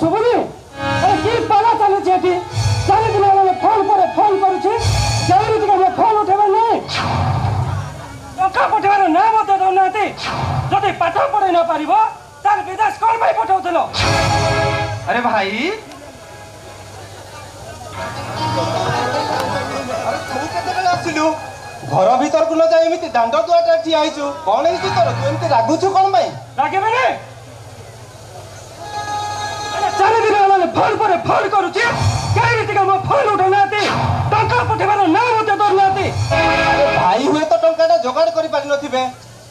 শুভুনি কি পালা চালিয়েছে এটি চারিদিন মানে ফোন করে ফোন করুছি যেমনি থেকে আমরা ফোন উঠেবার নেই টঙ্কা পঠেবার না মতো দৌনাহাতি যদি পাঠ পড়ে না পারিব তাহলে বিদেশ কোন ভাই পঠাউছিল আরে ভাই আসিলু ঘর ভিতরକୁ ନ ଯାଇ ଏମିତି ଦାଣ୍ଡ ଦୁଆଟା ଠିଆ ହେଇଛୁ କଣ ହେଇଛି ତୋର ତୁ ଏମିତି ରାଗୁଛୁ କଣ ପାଇଁ ରାଗିବେନି ଚାରିଦିନ ମାନେ ଫୋନ ପରେ ଫୋନ କରୁଛି କେହି ଟିକେ ମୋ ଫୋନ ଉଠଉନାହାନ୍ତି ଟଙ୍କା ପଠେଇବାର ନା ମତେ ଦଉନାହାନ୍ତି ଭାଇ ହୁଏତ ଟଙ୍କାଟା ଯୋଗାଡ଼ କରିପାରିନଥିବେ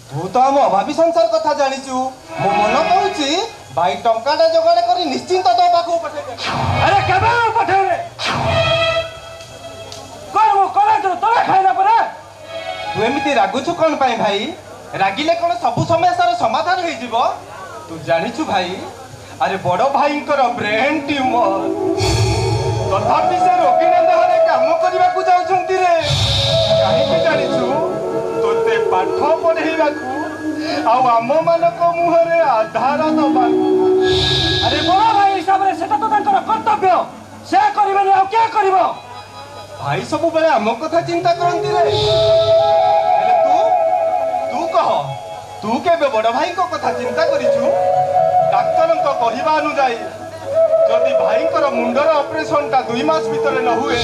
ତୁ ତ ଆମ ଅଭାବୀ ସଂସାର କଥା ଜାଣିଛୁ ମୋ ମନ କହୁଛି ଭାଇ ଟଙ୍କାଟା ଯୋଗାଡ଼ କରି ନିଶ୍ଚିନ୍ତ ତୋ ପାଖକୁ ପଠେଇବେ ଆରେ କେବେ ପଠେଇବେ କଣ ମୁଁ କଲେଜରୁ ତଳେ ଖାଇଲା ପରେ ତୁ ଏମିତି ରାଗୁଛୁ କଣ ପାଇଁ ଭାଇ ରାଗିଲେ କଣ ସବୁ ସମସ୍ୟାର ସମାଧାନ ହେଇଯିବ ତୁ ଜାଣିଛୁ ଭାଇ ଆରେ ବଡ଼ ଭାଇଙ୍କର ବ୍ରେନ୍ ଟ୍ୟୁମର ତଥାପି ସେ ରୋଗୀର ଦେହରେ କାମ କରିବାକୁ ଯାଉଛନ୍ତି ରେ କାହିଁକି ଜାଣିଛୁ ତୋତେ ପାଠ ପଢ଼େଇବାକୁ ଆଉ ଆମମାନଙ୍କ ମୁହଁରେ ଆଧାର ଦେବାକୁ ଆରେ ବଡ଼ ଭାଇ ହିସାବରେ ସେଟା ତ ତାଙ୍କର କର୍ତ୍ତବ୍ୟ ସେ କରିବେନି ଆଉ କିଏ କରିବ ଭାଇ ସବୁବେଳେ ଆମ କଥା ଚିନ୍ତା କରନ୍ତି ରେ ହେଲେ ତୁ କହ ତୁ କେବେ ବଡ଼ ଭାଇଙ୍କ କଥା ଚିନ୍ତା କରିଛୁ ଡାକ୍ତରଙ୍କ କହିବା ଅନୁଯାୟୀ ଯଦି ଭାଇଙ୍କର ମୁଣ୍ଡର ଅପରେସନଟା 2 ମାସ ଭିତରେ ନ ହୁଏ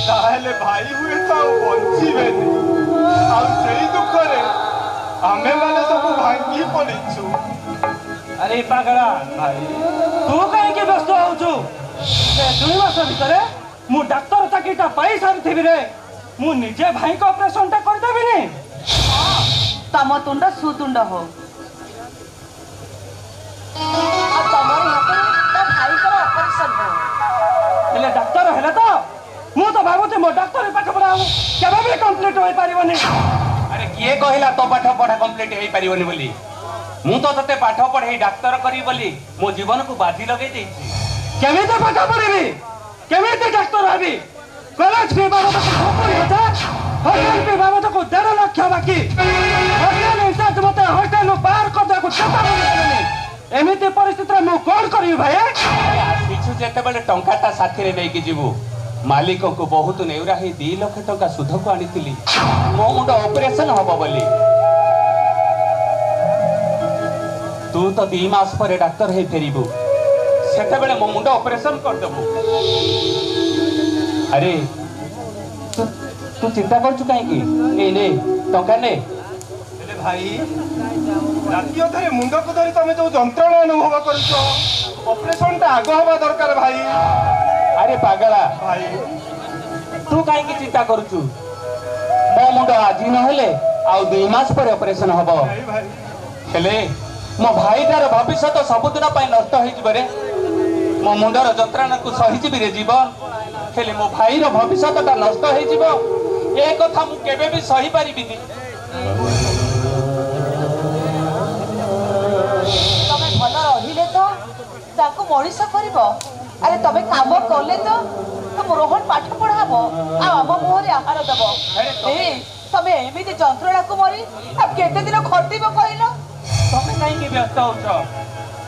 ତାହେଲେ ଭାଇ ହୁଏତ ଆଉ ବଞ୍ଚିବେନି ଆଉ ସେଇ ଦୁଃଖରେ ଆମେମାନେ ସବୁ ଭାଙ୍ଗି ପଡ଼ିଛୁ ଆରେ ପାଗଳା ଭାଇ ତୁ କାହିଁକି ବ୍ୟସ୍ତ ହଉଛୁ ସେ 2 ମାସ ଭିତରେ ମୁଁ ଡାକ୍ତର ଚାକିରିଟା ପାଇ ସାରିଥିବି ରେ ମୁଁ ନିଜେ ଭାଇଙ୍କ ଅପରେସନଟା କରିଦେବିନି ତମ ତୁଣ୍ଡ ସୁତୁଣ୍ଡ ହଉ ତମର ହାତରେ ତ ଭାଇଙ୍କର ଅପରେସନ ହଉ ହେଲେ ଡାକ୍ତର ହେଲେ ତ ମୁଁ ତ ଭାବୁଛି ମୋ ଡାକ୍ତରୀ ପାଠ ପଢା କେବେ ବି କମ୍ପ୍ଲିଟ ହୋଇପାରିବନି ଆରେ କିଏ କହିଲା ତୋ ପାଠ ପଢା କମ୍ପ୍ଲିଟ ହେଇପାରିବନି ବୋଲି ମୁଁ ତ ତତେ ପାଠ ପଢେଇ ଡାକ୍ତର କରିବି ବୋଲି ମୋ ଜୀବନକୁ ବାଜି ଲଗେଇ ଦେଇଛି କେମିତି ପାଠ ପଢିବି କେମିତି ଡାକ୍ତର ହେବି କଲେଜ ଫି ବାବଦକୁ 70,000 ହଷ୍ଟେଲ ଫି ବାବଦକୁ 1.5 ଲକ୍ଷ ବାକି ହଷ୍ଟେଲ ଇନଚାର୍ଜ ମତେ ହଷ୍ଟେଲରୁ ବାହାର କରିଦେବାକୁ ଚେତାବନୀ ଦେଲେନି ଏମିତି ପରିସ୍ଥିତିରେ ମୁଁ କଣ କରିବି ଭାଇ ଆସିଛୁ ଯେତେବେଳେ ଟଙ୍କାଟା ସାଥିରେ ନେଇକି ଯିବୁ ମାଲିକଙ୍କୁ ବହୁତ ନେଉରା ହେଇ 2 ଲକ୍ଷ ଟଙ୍କା ସୁଧକୁ ଆଣିଥିଲି ମୋ ମୁଣ୍ଡ ଅପରେସନ ହବ ବୋଲି ତୁ ତ 2 ମାସ ପରେ ଡାକ୍ତର ହେଇ ଫେରିବୁ ସେତେବେଳେ ମୋ ମୁଣ୍ଡ ଅପରେସନ କରିଦେବୁ ଆରେ ତୁ ଚିନ୍ତା କରୁଛୁ କାହିଁକି ଏ ନେ ଟଙ୍କା ନେ ହେଲେ ଭାଇ ରାତି ଅଧରେ ମୁଣ୍ଡକୁ ଧରି ତମେ ଯୋଉ ଯନ୍ତ୍ରଣା ଅନୁଭବ କରୁଛ ଅପରେସନଟା ଆଗ ହେବା ଦରକାର ଭାଇ ଆରେ ପାଗଳା ଭାଇ ତୁ କାହିଁକି ଚିନ୍ତା କରୁଛୁ ମୋ ମୁଣ୍ଡ ଆଜି ନହେଲେ ଆଉ 2 ମାସ ପରେ ଅପରେସନ ହବ ଭାଇ ହେଲେ ମୋ ଭାଇଟାର ଭବିଷ୍ୟତ ସବୁଦିନ ପାଇଁ ନଷ୍ଟ ହେଇଯିବ ରେ ମୋ ମୁଣ୍ଡର ଯନ୍ତ୍ରଣାକୁ ସହିଯିବି ରେ ଜୀବନ ହେଲେ ମୋ ଭାଇର ଭବିଷ୍ୟତଟା ନଷ୍ଟ ହେଇଯିବ ଏ କଥା ମୁଁ କେବେ ବି ସହିପାରିବିନି ତମେ ଭଲ ରହିଲେ ତ ତାକୁ ମଣିଷ କରିବ ଆରେ ତମେ କାମ କଲେ ତ ତମ ରୋହନ ପାଠ ପଢାବ ଆଉ ଆମ ମୁହଁରେ ଆହାର ଦବ ତମେ ଏମିତି ଯନ୍ତ୍ରଣାକୁ ମରି ଆଉ କେତେ ଦିନ ଖଟିବ କହିଲ ତମେ କାହିଁକି ବ୍ୟସ୍ତ ହଉଛ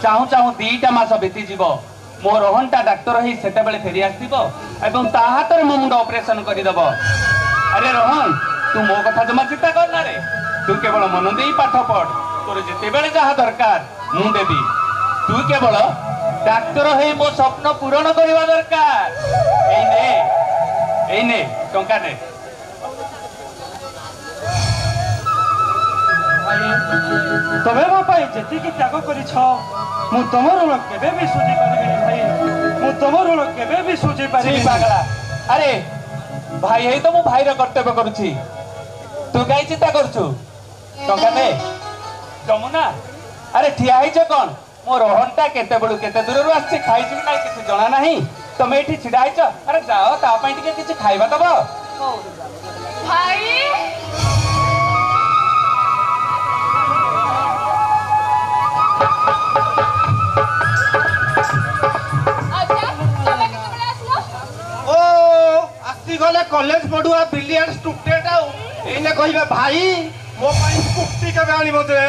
ଚାହୁଁ ଚାହୁଁ 2ଟା ମାସ ବିତିଯିବ ମୋ ରୋହନଟା ଡାକ୍ତର ହେଇ ସେତେବେଳେ ଫେରି ଆସିଥିବ ଏବଂ ତା ହାତରେ ମୋ ମୁଣ୍ଡ ଅପରେସନ କରିଦେବ ଆରେ ରୋହନ ତୁ ମୋ କଥା ଜମା ଚିନ୍ତା କରନା ରେ ତୁ କେବଳ ମନ ଦେଇ ପାଠ ପଢ ତୋର ଯେତେବେଳେ ଯାହା ଦରକାର ମୁଁ ଦେବି ତୁ କେବଳ ଡାକ୍ତର ହେଇ ମୋ ସ୍ୱପ୍ନ ପୂରଣ କରିବା ଦରକାର ଏଇ ନେ ଟଙ୍କା ନେ ତମେ ମୋ ପାଇଁ ଯେତିକି ତ୍ୟାଗ କରିଛ ମୁଁ ତମ ଋଣ କେବେ ବି ସୁଝି ପାରିବିନି ଭାଇ ମୁଁ ତମ ଋଣ କେବେ ବି ସୁଝି ପାରିବି ପାଗଳା ଆରେ ଭାଇ ହେଇ ତ ମୁଁ ଭାଇର କର୍ତ୍ତବ୍ୟ କରୁଛି ତୁ କାହିଁ ଚିନ୍ତା କରୁଛୁ ଟଙ୍କା ନେ ଯମୁନା ଆରେ ଠିଆ ହେଇଛ କଣ ମୋ ରୋହନଟା କେତେବେଳୁ କେତେ ଦୂରରୁ ଆସିଛି ଖାଇଛୁ କି ନାଇଁ କିଛି ଜଣା ନାହିଁ ତମେ ଏଠି ଛିଡା ହେଇଛ ଆରେ ଯାଅ ତା ପାଇଁ ଟିକେ କିଛି ଖାଇବା ଦବ ଭାଇ गले कॉलेज पढ़ुआ ब्रिलियंट स्टूडेंट आउ एने कहिबे भाई मो ପାଇଁ ସ୍କୁଟି କେବେ ଆଣିବ ଯେ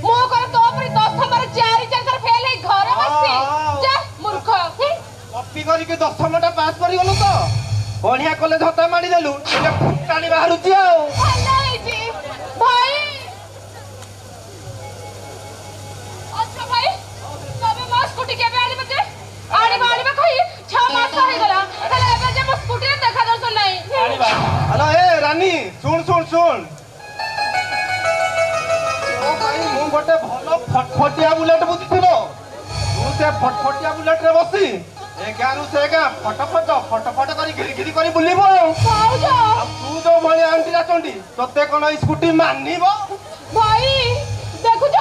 ମୁଁ କଣ ତୋ ଉପରେ 10 ମାର 4 ଚାକର ଫେଲ ହେଇ ଘରେ ବସି କି 10ଟା ପାସ୍ କରିଗଲୁ ତ ବଢିଆ କଲେଜ ହତା ମାଡ଼ିଦେଲୁ ଟିକେ ଫୁଟାଣି ବାହାରୁଛି ଆଉ ଭଲ ହେଇଛି ଭାଇ। ଆଚ୍ଛା ଭାଇ ତମେ ମୋ ସ୍କୁଟି କେବେ ଆଣିବ ଯେ? ଆଣିବା କହି 6 ମାସ ହେଇଗଲା ହେଲେ ଏବେ ଯେ ମୋ ସ୍କୁଟିରେ ଦେଖା ଦର୍ଶନ ନାହିଁ। ହ୍ୟାଲୋ ଏ ରାନୀ ଶୁଣ ମୋ ପାଇଁ ମୁଁ ଗୋଟେ ଭଲ ଫଟଫଟିଆ ବୁଲେଟ ବୁଝିଥିଲ ତୁ ସେ ଫଟଫଟିଆ ବୁଲେଟରେ ବସି ଏ ଗାଁରୁ ସେ ଗାଁ ଫଟଫଟ କରି ଘିରି କରି ବୁଲିବୁ ଆଉ ଭାଉଜ ତୁ ଯୋଉ ଭଳିଆ ଆଣ୍ଟି ରାଚଣ୍ଡି ତତେ କଣ ଏଇ ସ୍କୁଟି ମାନିବ? ଭାଇ ଦେଖୁଛ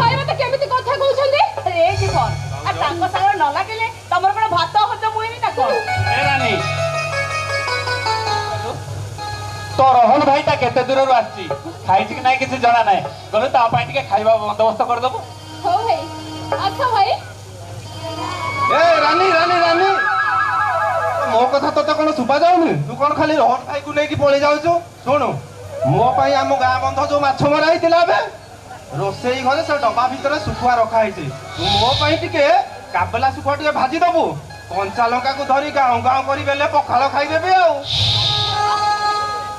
ଭାଇ ମତେ କେମିତି କଥା କହୁଛନ୍ତି। ଏ ଜୀବନ ଆଉ ତାଙ୍କ ସାଙ୍ଗରେ ନ ଲାଗିଲେ ତମର କଣ ଭାତ ହଜମ ହୁଏନି ନା କଣ? ଏ ରାନୀ तो रोहन भाई ता केते दूर आसी खाई कि नहीं किसी जना नहीं गले ता पाई टिके खाइबा बंदोबस्त कर दबो। हो भाई अच्छा भाई ए रानी मो कथा तते कोन सुबा जाउनी तू कोन खाली रोहन भाई को नेकी पळे जाउछु सुनु मो पई हम गां बंध जो माछ मरा हितिला बे रोसेई घरे से डब्बा भीतर सुखुआ रखा हिति तू मो पई टिके काबला सुखुआ टिके भाजी दबु कंचा लंका को धरी गाँव करी बेले पखाळ खाई देबे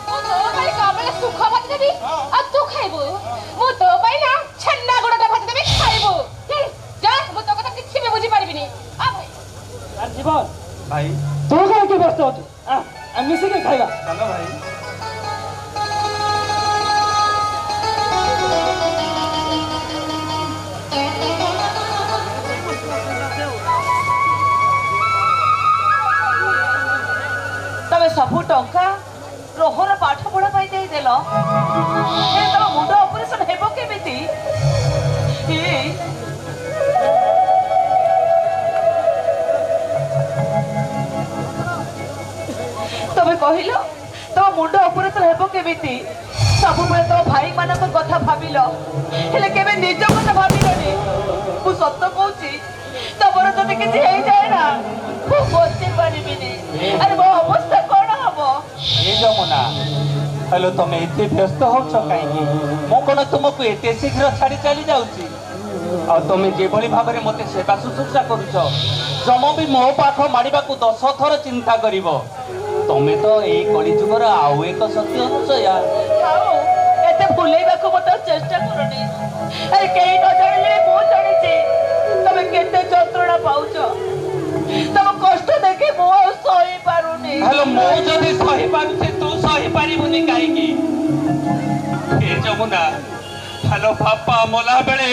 आ तो भाई काबले सुखा भात देबी आ तू खाइबो मु तो भाई ना छन्ना गुडटा भात देबी खाइबो जा मु तो कथा किछि भी बुझी पारिबिनी आ भाई जीवन भाई तू कहीं के व्यस्त हो मिसी के खाइबा चलो भाई तमे सबु टंका रोहन पाठ पढ़ा पाई देई देलो ए तम मुंड ऑपरेशन हेबो केमिति ए तमे कहिलो तम मुंड ऑपरेशन हेबो केमिति सब बेले तो भाई मानक कथा भाबिलो हेले केबे निज कथा भाबिलोनी मु सत्य कहूची तमर जदि किछि हेई जाय ना मु बचि पारिबिनी अरे मो अवस्था कोन हबो ए जमुना हेलो तमे एते व्यस्त होछ काई की मो कोन तुमको एते शीघ्र छाड़ी चली जाउची आ तमे जे भली भाबरे मते सेवा शुश्रूषा करूछ जम भी मो पाख माडिबा को 10 थर चिंता करिवो तमे तो ए कली जुगर आउ एक सत्य होछ या खाओ एते भुलेबा को मत चेष्टा करनी अरे केही न जानिले मो जानिछि तमे केते जंत्रणा पाउछ तम कष्ट देखे मो सही पारुनी हेलो मो जदी सही पारुछे तू सही पारिबुनी काई की ए जमुना हेलो पापा मोला बेले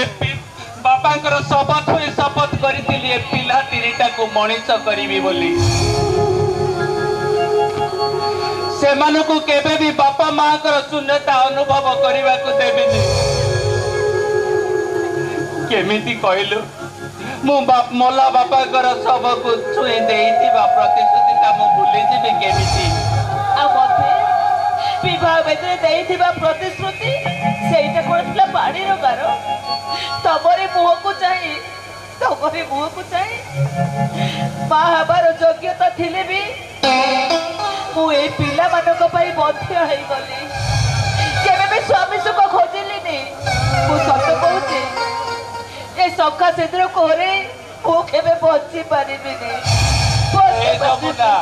बापांकर शपथ करितिली ए पिला तिरिटा को मଣିଷ करिवि बोली सेमानकु केबे भी बापा मां कर शून्यता अनुभव करबा को देबिनी केमिति कहलु मु मोला बापा कर सब को छुई देइतिबा प्रतिश्रुतिता मु भूली जेबे केमिति आ मते विवाह बेदरे देइतिबा प्रतिश्रुति सेइटा कोसला पाड़ी रो गारो तमरे मुह को चाहि मां हबार योग्यता थिले भी मु ए पिला मानक पई बध्य हेई गली केबे भी स्वामी सुख खोजिलिनी मु सत्य कहूची ए सखा सेद्र कोरे मु केबे बच्ची पारिबिनी ए जमुना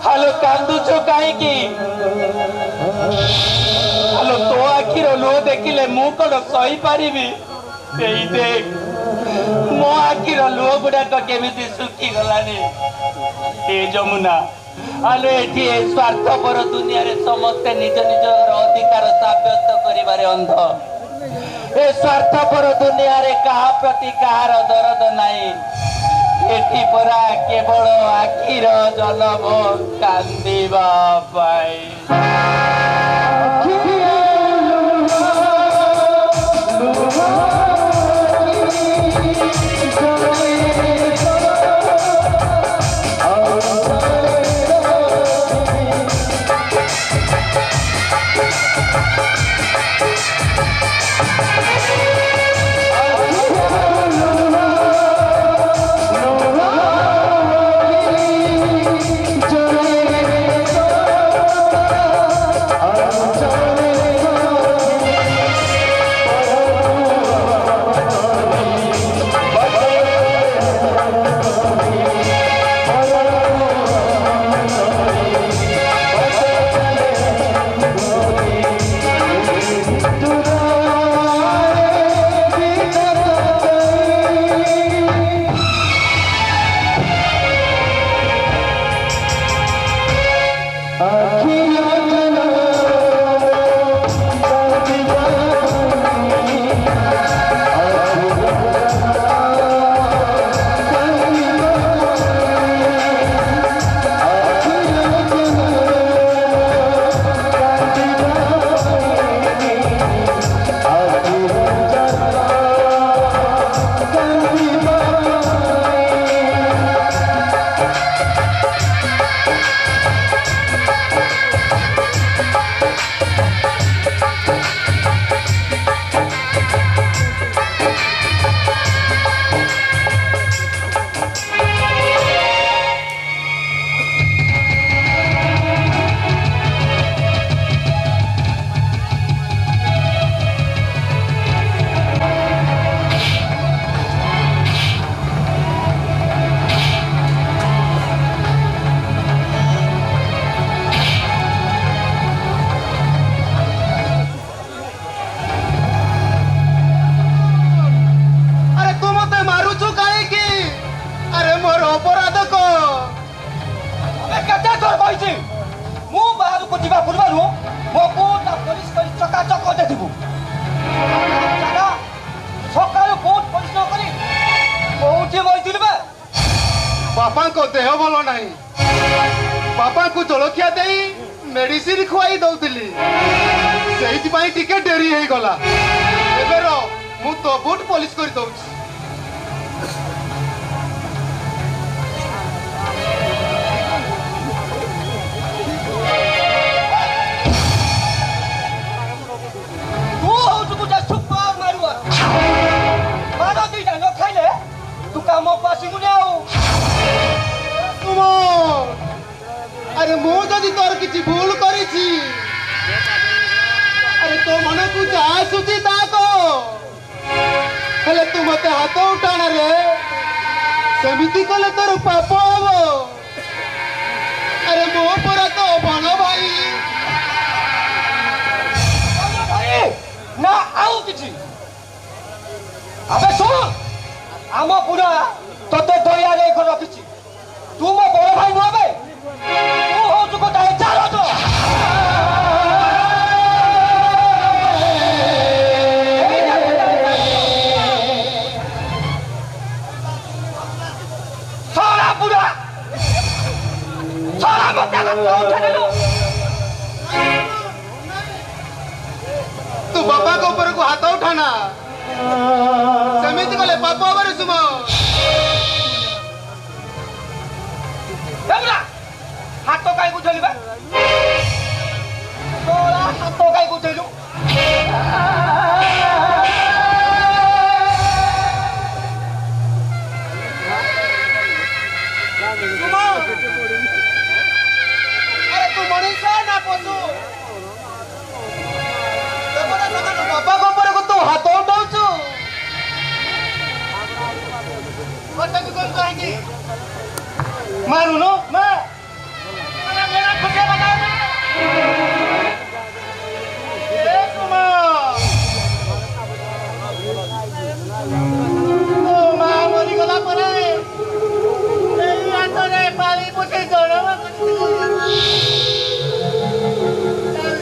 हालो कांदु छो काई की हालो तो आखिर लो देखिले मु कोन सही पारिबी देई देख मो आखिर लो गुडा को केमिति सुखी गलानी ए जमुना हालो एठी स्वार्थपर दुनिया रे समस्त निज निजर अधिकार साब्यस्त करिबारे अंध ए स्वार्थपर दुनिया रे कहा प्रति कहार दरद नाही एठी परा केवल आखिर जलम कांदिबा पाई ବାପାଙ୍କ ଦେହ ଭଲ ନାହିଁ। ବାପାଙ୍କୁ ଜଳଖିଆ ଦେଇ ମେଡିସିନ ଖୁଆଇ ଦଉଥିଲି, ସେଇଥିପାଇଁ ଟିକେ ଡେରି ହେଇଗଲା। ଏବେ ର ମୁଁ ତ ବୁଟ ପଲିସ କରି ଦଉଛି। ତୁ ହଉଛୁ ଗୋଟେ ସୁପର ମାରୁଆ। ମାର ଦିଟା ନ ଖାଇଲେ ତୁ କାମକୁ ଆସିବୁନି ଆଉ। আরে ମୁଁ ଯଦି ତୋର କିଛି ଭୁଲ କରିଛି, ଆରେ ତୋ ମନକୁ ଯାହା ଆସୁଛି ତାହା କହ। ହେଲେ ତୁ ମତେ ହାତ ଉଠାଣ ରେ, ସେମିତି କଲେ ତୋର ପାପ ହବ। ଆରେ ମୋ ପରା ତ ବଣ ଭାଇ। ନା ଆଉ କିଛି। ଆବେ ଶୁଣ, ଆମ ପୁରା ତତେ ଦୟାରେ ରଖିଛି। ତୁ ମୋ ବଡ ଭାଇ ନୁହଁ ବେ, ତୁ ହଉଛୁ ଗୋଟାଏ ଚାରଜ। ସରା ପୁରା ସରା ମତେ ଉଠେଇଦେଲୁ। ତୁ ବାପାଙ୍କ ଉପରକୁ ହାତ ଉଠାନା, ସେମିତି କଲେ ପାପ ହବରେ ସୁମ। ହାତ କାଇଁ ଉଠେଇଲୁ ବା? ହାତ କାଇଁ ଉଠେଇଲୁ? আরে তু মଣିଷ না পশু? ବାପାଙ୍କ ଉପରକୁ ତୁ ହାତ ଉଠାଉଛୁ। କାହିଁକି ମାରୁନୁ? ମା ମା ମରିଗଲା ପରେ ଏଇ ହାତରେ ପାଳି ପକେଇ ଜଣମ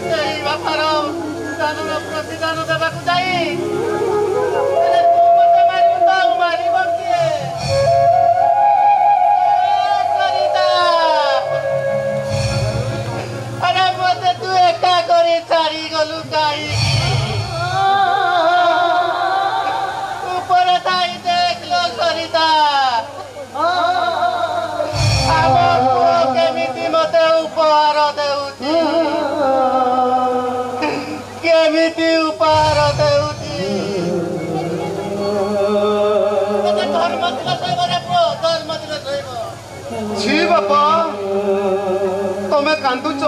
ସେଇ ବାପାର ଦାନର ପ୍ରତିଦାନ ଦେବାକୁ ଯାଇ ତୁ ମତେ ମାରିବୁ ତ ଆଉ ମାରିବ କିଏ? আরে মতে তুই একা করে ছাড়ি গলু কাহিকি? উপরে তাই দেখলো সরিতা ଆମ ପୁଅ କେମିତି ମତେ ଉପହାର ଦେଉଛି, କେମିତି ଉପହାର ଦେଉଛି। ଧର୍ମ ଥିଲା ଶୋଇବ ରେ ପୁଅ, ଧର୍ମ ଥିଲା ଶୋଇବ। ছি ବାପା, ତମେ କାନ୍ଦୁଛ?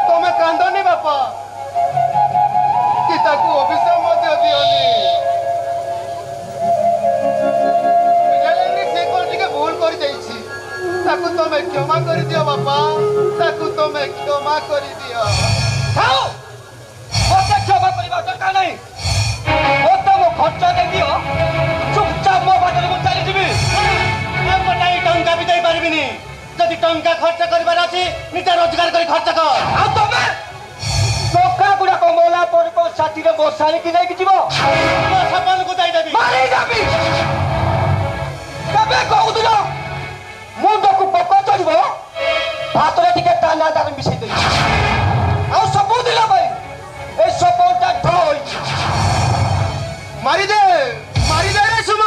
ତମେ କାନ୍ଦନି ବାପା, କି ତାକୁ ଅଭିଶାପ ମଧ୍ୟ ଦିଅନି। ସେ କଣ ଟିକେ ଭୁଲ କରିଯାଇଛି, ତାକୁ ତମେ କ୍ଷମା କରିଦିଅ ବାପା, ତାକୁ ତମେ କ୍ଷମା କରିଦିଅ। ଥାଉ, ମତେ କ୍ଷମା କରିବା ଦରକାର ନାହିଁ। ମତେ ମୋ ଖର୍ଚ୍ଚ ଦେଇଦିଅ, ଚୁପଚାପ ମୋ ବାଟରେ ମୁଁ ଚାଲିଯିବି। ଗୋଟାଏ ଟଙ୍କା ବି ଦେଇପାରିବିନି। ଯଦି ଟଙ୍କା ଖର୍ଚ୍ଚ କରିବାର ଅଛି, ନିଜେ ରୋଜଗାର କରି ଖର୍ଚ୍ଚ କର। ଆଉ ତମେ ଟଙ୍କା ଗୁଡାକ ମଲା ପରେ କଣ ସାଥିରେ ବସାଣିକି ନେଇକି ଯିବ? ମୋ ସପନକୁ ଦେଇଦେବି। ମାରିଦେବି। କେବେ କହୁଥିଲ ମୁଣ୍ଡକୁ ପୋକ ଚଢିବ, ଭାତରେ ଟିକେ ଦାନା ଦାନା ମିଶେଇ ଦେବି। ଆଉ ସବୁଦିନ ପାଇଁ এই ସପନଟା ଢଳ ହୋଇଛି। ମାରିଦେ, ମାରିଦେ ରେ ସୁମ,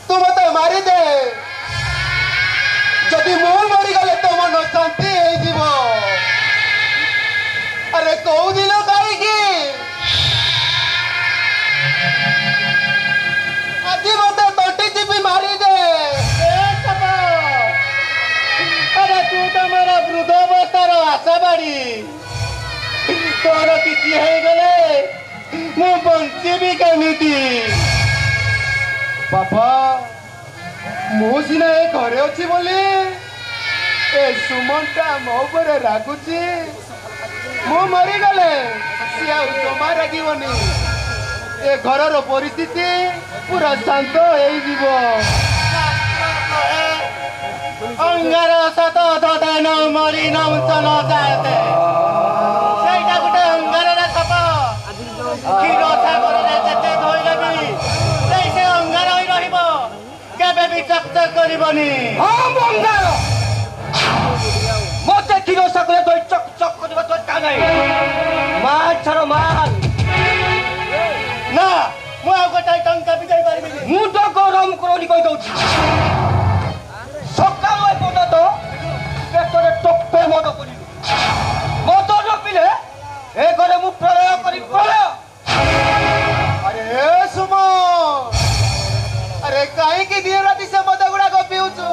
ତୁ ମତେ ମାରିଦେ। ଯଦି ମୁଁ ମରିଗଲେ ତୋ ମନ ଶାନ୍ତି ହେଇଯିବ। ଆରେ କୋଉ ଦିନ କାହିଁକି ଆଜି ମତେ ତଟି ଚିପି ମାରିଦେ। ଆରେ ତୁ ତ ମୋର ବୃଦ୍ଧ ଅବସ୍ଥାର ଆଶା ବାড়ি। ତୋର କିଛି ହେଇଗଲେ ମୁଁ ବଞ୍ଚିବି କେମିତି? ବାପା, ମୁଁ ସିନା ଏ ଘରେ ଅଛି ବୋଲି ଏ ସୁମନଟା ମୋ ଉପରେ ରାଗୁଛି। ମୁଁ ମରିଗଲେ ସିଏ ଆଉ ଜମା ରାଗିବନି। ଏ ଘରର ପରିସ୍ଥିତି ପୁରା ଶାନ୍ତ ହେଇଯିବ। ଅଙ୍ଗାର ସତ ଧନ ମରି ନଉଚନ ଯାଏତେ, ସେଇଟା ଗୋଟେ ଅଙ୍ଗାରର ସତ। କ୍ଷୀର ସାଗର ବି ଡାକ୍ତର କରିବନି। ହଁ ମଙ୍ଗାଳ ମତେ କ୍ଷୀର ସାକୁରେ ଦଇ ଚକ୍ ଚକ୍ କରିବା ଦରକାର ନାହିଁ। ମାଲ ଛାଡ଼ ମାଲ। ନା ମୁଁ ଆଉ ଗୋଟାଏ ଟଙ୍କା ବି ଦେଇପାରିବିନି। ମୁଣ୍ଡ ଗରମ କରନି କହିଦଉଛି। ସକାଳୁ ଏପର୍ଯ୍ୟନ୍ତ ପେଟରେ ଟୋପେ ମଦ କରିଲୁ। ମଦ ନ ପିଲେ ଏ ଘରେ ମୁଁ ପ୍ରଳୟ କରି ପ୍ରଳୟ। ଆରେ ସୁମ ଆରେ କାହିଁକି ଦିନ ରାତି ସେ ମଦ ଗୁଡାକ ପିଉଛୁ?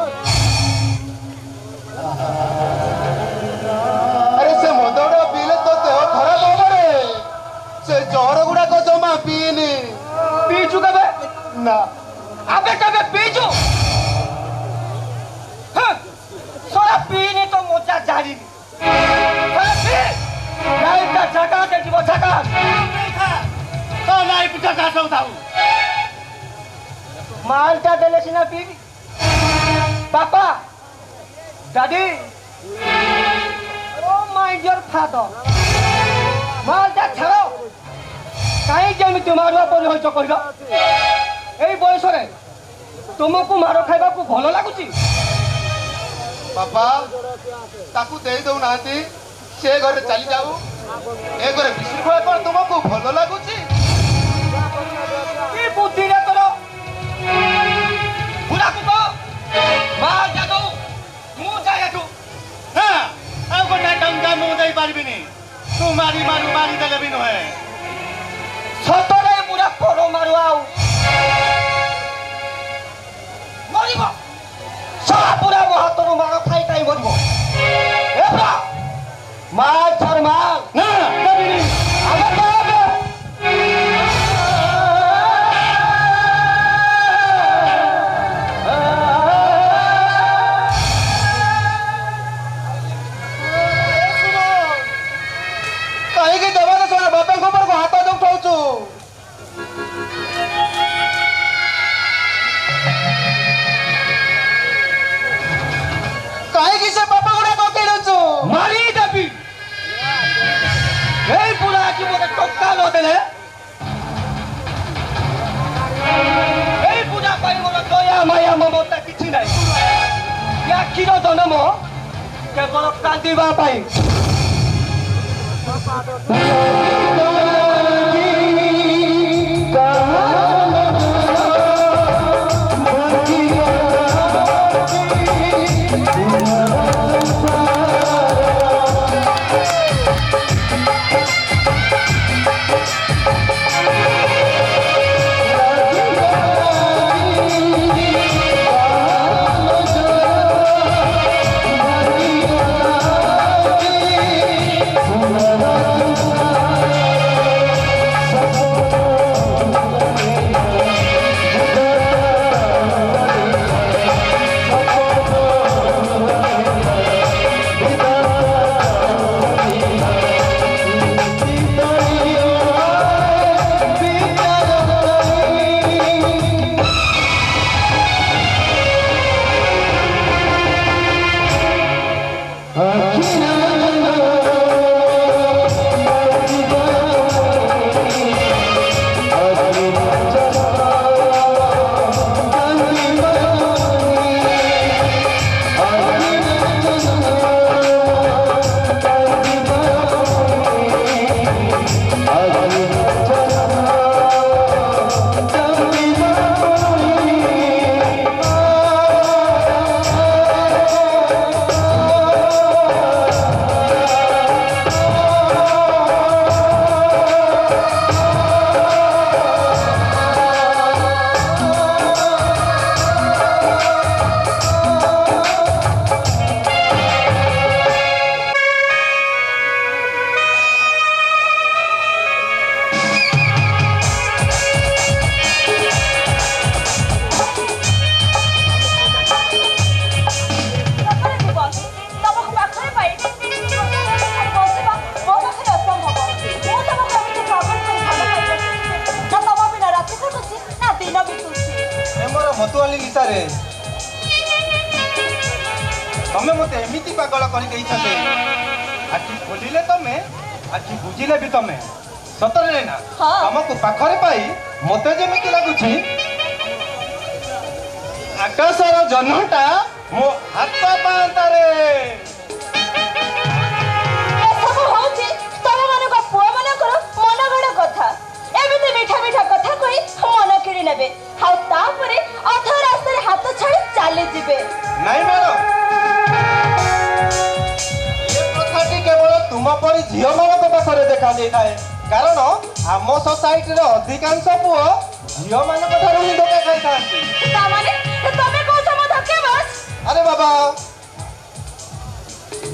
ଆରେ ସେ ମଦ ଗୁଡାକ ପିଇଲେ ତ ଦେହ ଖରାପ ହବ ରେ। ସେ ଜହର ଗୁଡାକ ଜମା ପିଇନି। ପିଇଛୁ କେବେ? ନା ଆବେ କେବେ ପିଇଛୁ? ସରା ପିଇନି ତ ମଜା ଜାଣିନି। ଲାଇଫଟା ଝାକାସ ଯିବ ଝାକାସ। ତ ନାଇଁ ପିଠା ଚାଷ ଥାଉ। ମାଲଟା ଦେଲେ ସିନା ପିଇବି। ବାପା ଡାଡି ଓ ମାଇ ଡିୟର ଫାଦର ମାଲଟା ଛାଡ଼। କାହିଁକି ଏମିତି ମାରୁଆ ପରି ହୋଇଛ କହିଲ? ଏଇ ବୟସରେ ତୁମକୁ ମାର ଖାଇବାକୁ ଭଲ ଲାଗୁଛି? ବାପା ତାକୁ ଦେଇ ଦଉନାହାନ୍ତି। ସେ ଘରେ ଚାଲି ଯାଉ। ଏ ଘରେ ବିଶୃଙ୍ଖଳା କଣ ତୁମକୁ ଭଲ ଲାଗୁଛି? କି ବୁଦ୍ଧିରେ ତୋର ବୁଢ଼ାକୁ ତ ମା ଯାଦୁ ମୁଁ ଯାଏ ଏଠୁ। ନା ଆଉ ଗୋଟାଏ ଟଙ୍କା ମୁଁ ଦେଇପାରିବିନି। ତୁ ମାରିଦେଲେ ବି ନୁହେଁ। ସତରେ ବୁଢ଼ା ପର ମାରୁ ଆଉ ମରିବ। ସଳା ବୁଢ଼ା ମୋ ହାତରୁ ମାର ଖାଇ ଖାଇ ମରିବ। ଏ ବୁଢ଼ା ମାଲ ଛାଡ଼ ମାଲ। ନା ଦେବିନି। ଆମେ ଦେବେ। କାହିଁକି ଦେବା ତ ଶୁଣା ବାପାଙ୍କ ଉପରକୁ ହାତ ଉଠାଉଛୁ? କାହିଁକି ସେ ବାପା ଗୁଡାକ କିଣୁଛୁ? ମାରି ଦେବି। এই বুড়া আজ মনে টকা নদেলে এই বুড়া পাই মোর দয়া মায়া মমতা কিছু নাই। ইয়া ক্ষীর জন্ম কেবল কান্দিবা পাই। ମତୁଆଲି ନିଶାରେ ତମେ ମତେ ଏମିତି ପାଗଳ କରିଦେଇଛନ୍ତି। ଆଖି ଖୋଲିଲେ ତମେ, ଆଖି ବୁଝିଲେ ବି ତମେ। ସତରେ ନା ତମକୁ ପାଖରେ ପାଇ ମତେ ଯେମିତି ଲାଗୁଛି ଆକାଶର ଜହ୍ନଟା ମୋ ହାତ ପାହାନ୍ତାରେ। ଏସବୁ ହଉଛି ତମମାନଙ୍କ ପୁଅମାନଙ୍କର ମନଗଢ଼ା କଥା। ଏମିତି ମିଠା ମିଠା କଥା କହି ମନ କିଣି ନେବେ, ଆଉ ତାପରେ ଅଧ ରାସ୍ତାରେ ହାତ ଛାଡ଼ି ଚାଲିଯିବେ। ନାଇଁ ମ୍ୟାଡମ, ଏ କଥାଟି କେବଳ ତୁମ ପରି ଝିଅମାନଙ୍କ ପାଖରେ ଦେଖାଯାଇଥାଏ। କାରଣ ଆମ ସୋସାଇଟିର ଅଧିକାଂଶ ପୁଅ ଝିଅମାନଙ୍କ ଠାରୁ ହିଁ ଧୋକା ଖାଇଥାନ୍ତି। ତାମାନେ ତମେ କହୁଛ ମୁଁ ଧୋକେବାଜ? ଆରେ ବାବା,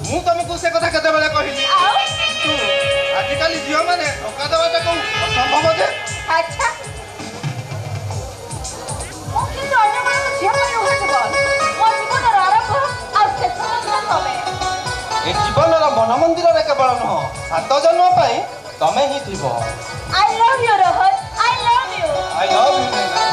ମୁଁ ତମକୁ ସେ କଥା କେତେବେଳେ କହିଲି? ଆଉ ଆଜିକାଲି ଝିଅମାନେ ଧୋକା ଦେବାଟାକୁ ଅସମ୍ଭବ ଯେ। ଆଚ୍ଛା, ମୁଁ କିନ୍ତୁ ଅନ୍ୟମାନଙ୍କ ଝିଅ ପାଇଁ ନୁହେଁ ଜୀବନ। ମୋ ଜୀବନର ଆରମ୍ଭ ଆଉ ଶେଷ ମଧ୍ୟ ତମେ। ଏ ଜୀବନର ମନ ମନ୍ଦିରରେ କେବଳ ନୁହଁ, 7 ଜନ୍ମ ପାଇଁ ତମେ ହିଁ ଥିବ। I love you, Rohan. I love you. I love you, Naina.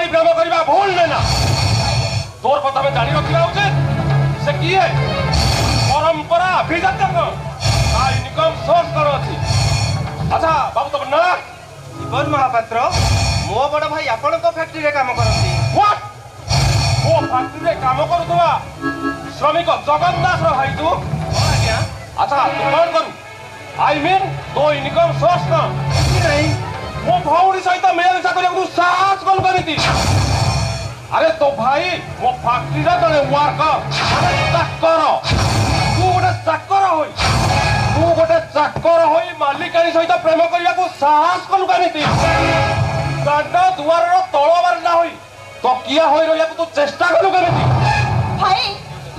भाई प्रेम करवा भूल लेना तोर কথা আমি জানি রাখিবা উচিত সে কি है परंपरा अभिजात इनकम सोर्स कर अछि अच्छा बाबू तब ना জীবন মহাপাত্র ମୋ ବଡ ଭାଇ ଆପଣଙ୍କ ଫ୍ୟାକ୍ଟ୍ରିରେ କାମ କରନ୍ତି। व्हाट ओ फैक्ट्री रे काम करूथवा श्रमिक जगन दास रो भाई तू ଆଜ୍ଞା अच्छा तू कौन करू आई मीन तो इनकम सोर्स का नहीं मो भौणी सहित मिलामिशा କରିବାକୁ ସାହସ କଲ କରିତି अरे तो भाई मो फैक्ट्री रे जने वर्कर चाकर तू गोटे चाकर होई मालिकाणी सहित प्रेम କରିବାକୁ ସାହସ କଲୁ କେମିତି ଦାଣ୍ଡ ଦୁଆରର ତଳ ବାରଣ୍ଡା ହୋଇ ତକିଆ ହୋଇ ରହିବାକୁ ତୁ ଚେଷ୍ଟା କଲୁ କେମିତି ଭାଇ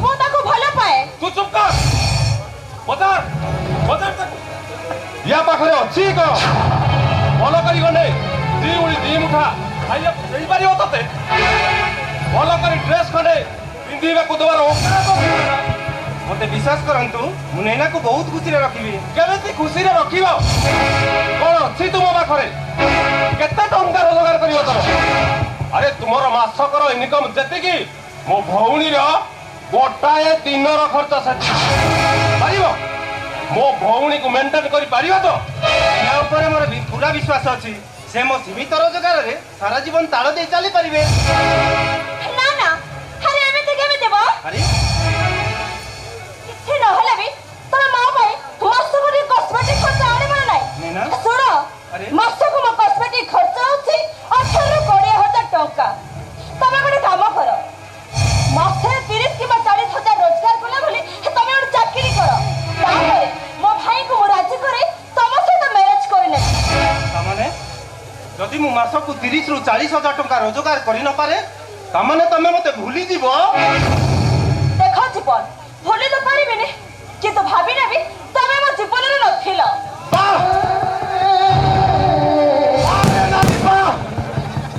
ମୁଁ ତାକୁ ଭଲ ପାଏ। ତୁ ଚୁପ କର ବଜାର ତାକୁ ୟା ପାଖରେ ଅଛି କଣ ଭଲ କରି ଗଣ୍ଡେ ଦି ଉଳି ଦି ମୁଠା ଖାଇବାକୁ ଦେଇପାରିବ ତତେ ଭଲ କରି ଡ୍ରେସ୍ ଖଣ୍ଡେ ପିନ୍ଧିବାକୁ ଦେବାର ଓକାତ ନା ମତେ ବିଶ୍ୱାସ କରନ୍ତୁ ମୁଁ ନୈନାକୁ ବହୁତ ଖୁସିରେ ରଖିବି। କେମିତି ଖୁସିରେ ରଖିବ କଣ ଅଛି ତୁମ ପାଖରେ କେତେ ଟଙ୍କା ରୋଜଗାର କରିବ ତର ଆରେ ତୁମର ମାସକର ଇନକମ୍ ଯେତିକି ମୋ ଭଉଣୀର ଗୋଟାଏ ଦିନର ଖର୍ଚ୍ଚ ସେତିକି ପାରିବ ମୋ ଭଉଣୀକୁ ମେଣ୍ଟେନ କରିପାରିବ ତ ଏହା ଉପରେ ମୋର ପୁରା ବିଶ୍ୱାସ ଅଛି ସେ ମୋ ସୀମିତ ରୋଜଗାରରେ ସାରା ଜୀବନ ତାଳ ଦେଇ ଚାଲିପାରିବେ। ନା ନା ଆରେ ଏମିତି କେମିତି ଦେବ ଆରେ କିଛି ନହେଲେ ବି ତୋର ମା ପାଇଁ ମାସକୁ ଟିକେ କସ୍ମେଟିକ୍ ଖର୍ଚ୍ଚ ଆଣିବ ନା ନୈନା? ନାହିଁ ଶୁଣ ଆରେ? ମାସକୁ ମୋ କସ୍ମେଟିକ୍ ଖର୍ଚ୍ଚ ହେଉଛି 18,000-20,000 ଟଙ୍କା। ତମେ ଗୋଟେ କାମ କର ମାସେ 30 କିମ୍ବା 40,000 ରୋଜଗାର କଲା ବୋଲି ତମେ ଗୋଟେ ଚାକିରି କର ତାପରେ ମୋ ଭାଇକୁ ମୁଁ ରାଜି କରି ତମ ସହିତ ମ୍ୟାରେଜ କରିନେବି। ତାମାନେ ଯଦି ମୁଁ ମାସକୁ 30ରୁ 40,000 ଟଙ୍କା ରୋଜଗାର କରି ନ ପାରେ ତାମାନେ ତମେ ମତେ ଭୁଲିଯିବ। ଦେଖ ଜୀବନ ଭୁଲି ତ ପାରିବିନି କିନ୍ତୁ ଭାବି ନେବି ତମେ ମୋ ଜୀବନରେ ନଥିଲ।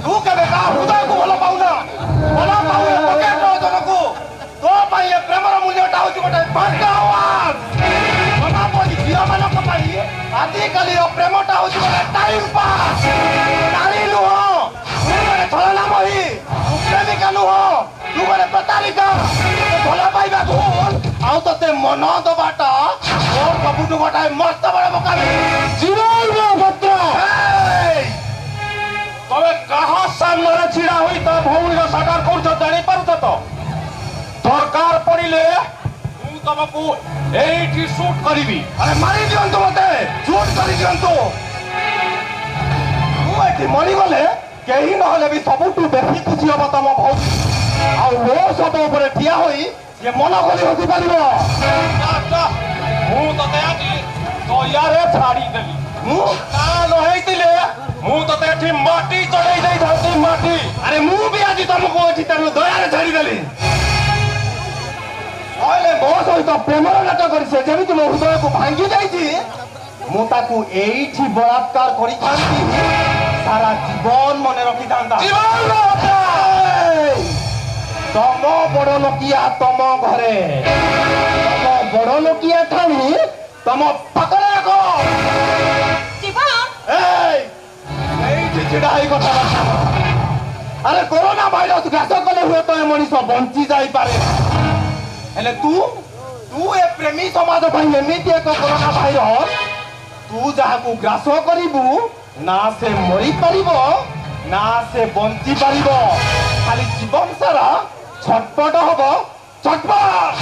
ତୁ କେବେ କାହା ହୃଦୟକୁ ଭଲ ପାଉନା ଭଲ ପାଉ ପକେଟ ଜଣକୁ ତୋ ପାଇଁ ଏ ପ୍ରେମର ମୂଲ୍ୟଟା ହଉଛି ଗୋଟେ ଭାଙ୍ଗା ଆୱାଜ ଜଣାପଡ଼ି ଝିଅମାନଙ୍କ ପାଇଁ ଆଜିକାଲିର ପ୍ରେମଟା ହଉଛି ଗୋଟେ ଟାଇମ ପାସ୍ ନାରୀ ନୁହଁ ତୁ ଗୋଟେ ଛଳନାମୟୀ ତୁ ପ୍ରେମିକା ନୁହଁ ତୁ ଗୋଟେ ପ୍ରତାରିକା ଭଲ ପାଇବା ଭୁଲ ଆଉ ତତେ ମନ ଦବାଟା ତୋର ସବୁଠୁ ଗୋଟାଏ ମସ୍ତ ବଡ଼ ମୁକାବି ଜୀବନ ଭଦ୍ର ତମେ କାହା ସାମ୍ନାରେ ଛିଡ଼ା ହୋଇ ତା ଭଉଣୀର ସାକାର କରୁଛ ଜାଣିପାରୁଛ ତ ଦରକାର ପଡ଼ିଲେ ମୁଁ ତମକୁ ଏଇଠି ସୁଟ୍ କରିବି ଆରେ ମାରି ଦିଅନ୍ତୁ ମତେ ସୁଟ୍ କରିଦିଅନ୍ତୁ ମୁଁ ଏଠି ମରିଗଲେ କେହି ନହେଲେ ବି ସବୁଠୁ ବେଶୀ ଖୁସି ହବ ତମ ଭଉଣୀ ଆଉ ମୋ ଶବ ଉପରେ ଠିଆ ହୋଇ ସିଏ ମନ ଖୋଲି ହସି ପାରିବ ମୁଁ ତତେ ଆଜି ଦୟାରେ ଛାଡ଼ିଦେବି ମୁଁ ତା ନ ହେଇଥିଲେ ମୁଁ ତତେ ଏଠି ମାଟି ଚଢେଇ ଦେଇଥାନ୍ତି ମାଟି ଆରେ ମୁଁ ବି ଆଜି ତମକୁ ଏଠି ତେଣୁ ଦୟାରେ ଛାଡ଼ିଦେଲି କହିଲେ ମୋ ସହିତ ପ୍ରେମର ନାଟ କରି ସେ ଯେମିତି ମୋ ହୃଦୟକୁ ଭାଙ୍ଗି ଯାଇଛି ମୁଁ ତାକୁ ଏଇଠି ବଳାତ୍କାର କରିଥାନ୍ତି ସାରା ଜୀବନ ମନେ ରଖିଥାନ୍ତା ତମ ବଡ ଲୋକିଆ ତମ ଘରେ ତମ ବଡ ଲୋକିଆ ଠାଣି ତମ ପାଖରେ ରଖ এইটি ছিড়া এই কথাবার্তা আরে করোনা ভাইরস গ্রাস কলে হুয়েত এ মনিষ বঞ্চি যাইপারে হেলে তু এ প্রেমী সমাজ পাই এমিতি এক করোনা ভাইরস তু যাহাকু গ্রাস করিবু না সে মরি পারিব না সে বঞ্চি পারিব খালি জীবন সারা ছটপট হব ছটপট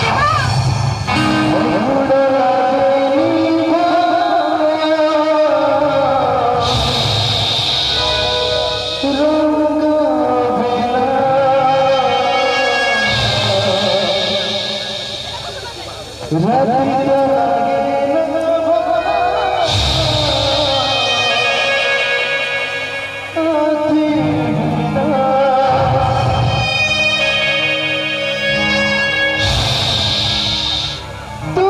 तू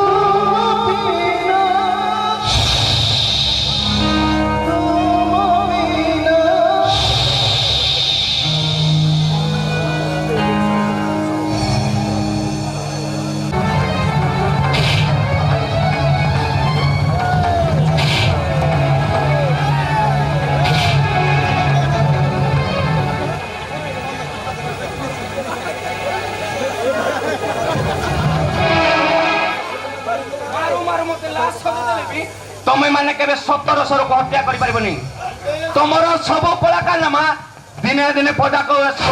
ମାନେ କେବେ 1700 କୁ ହତ୍ୟା କରିପାରିବନି। ତମର ସବୁ କଳାକାରନାମା ଦିନେ ଦିନେ ପଦାକୁ ଆସିବ।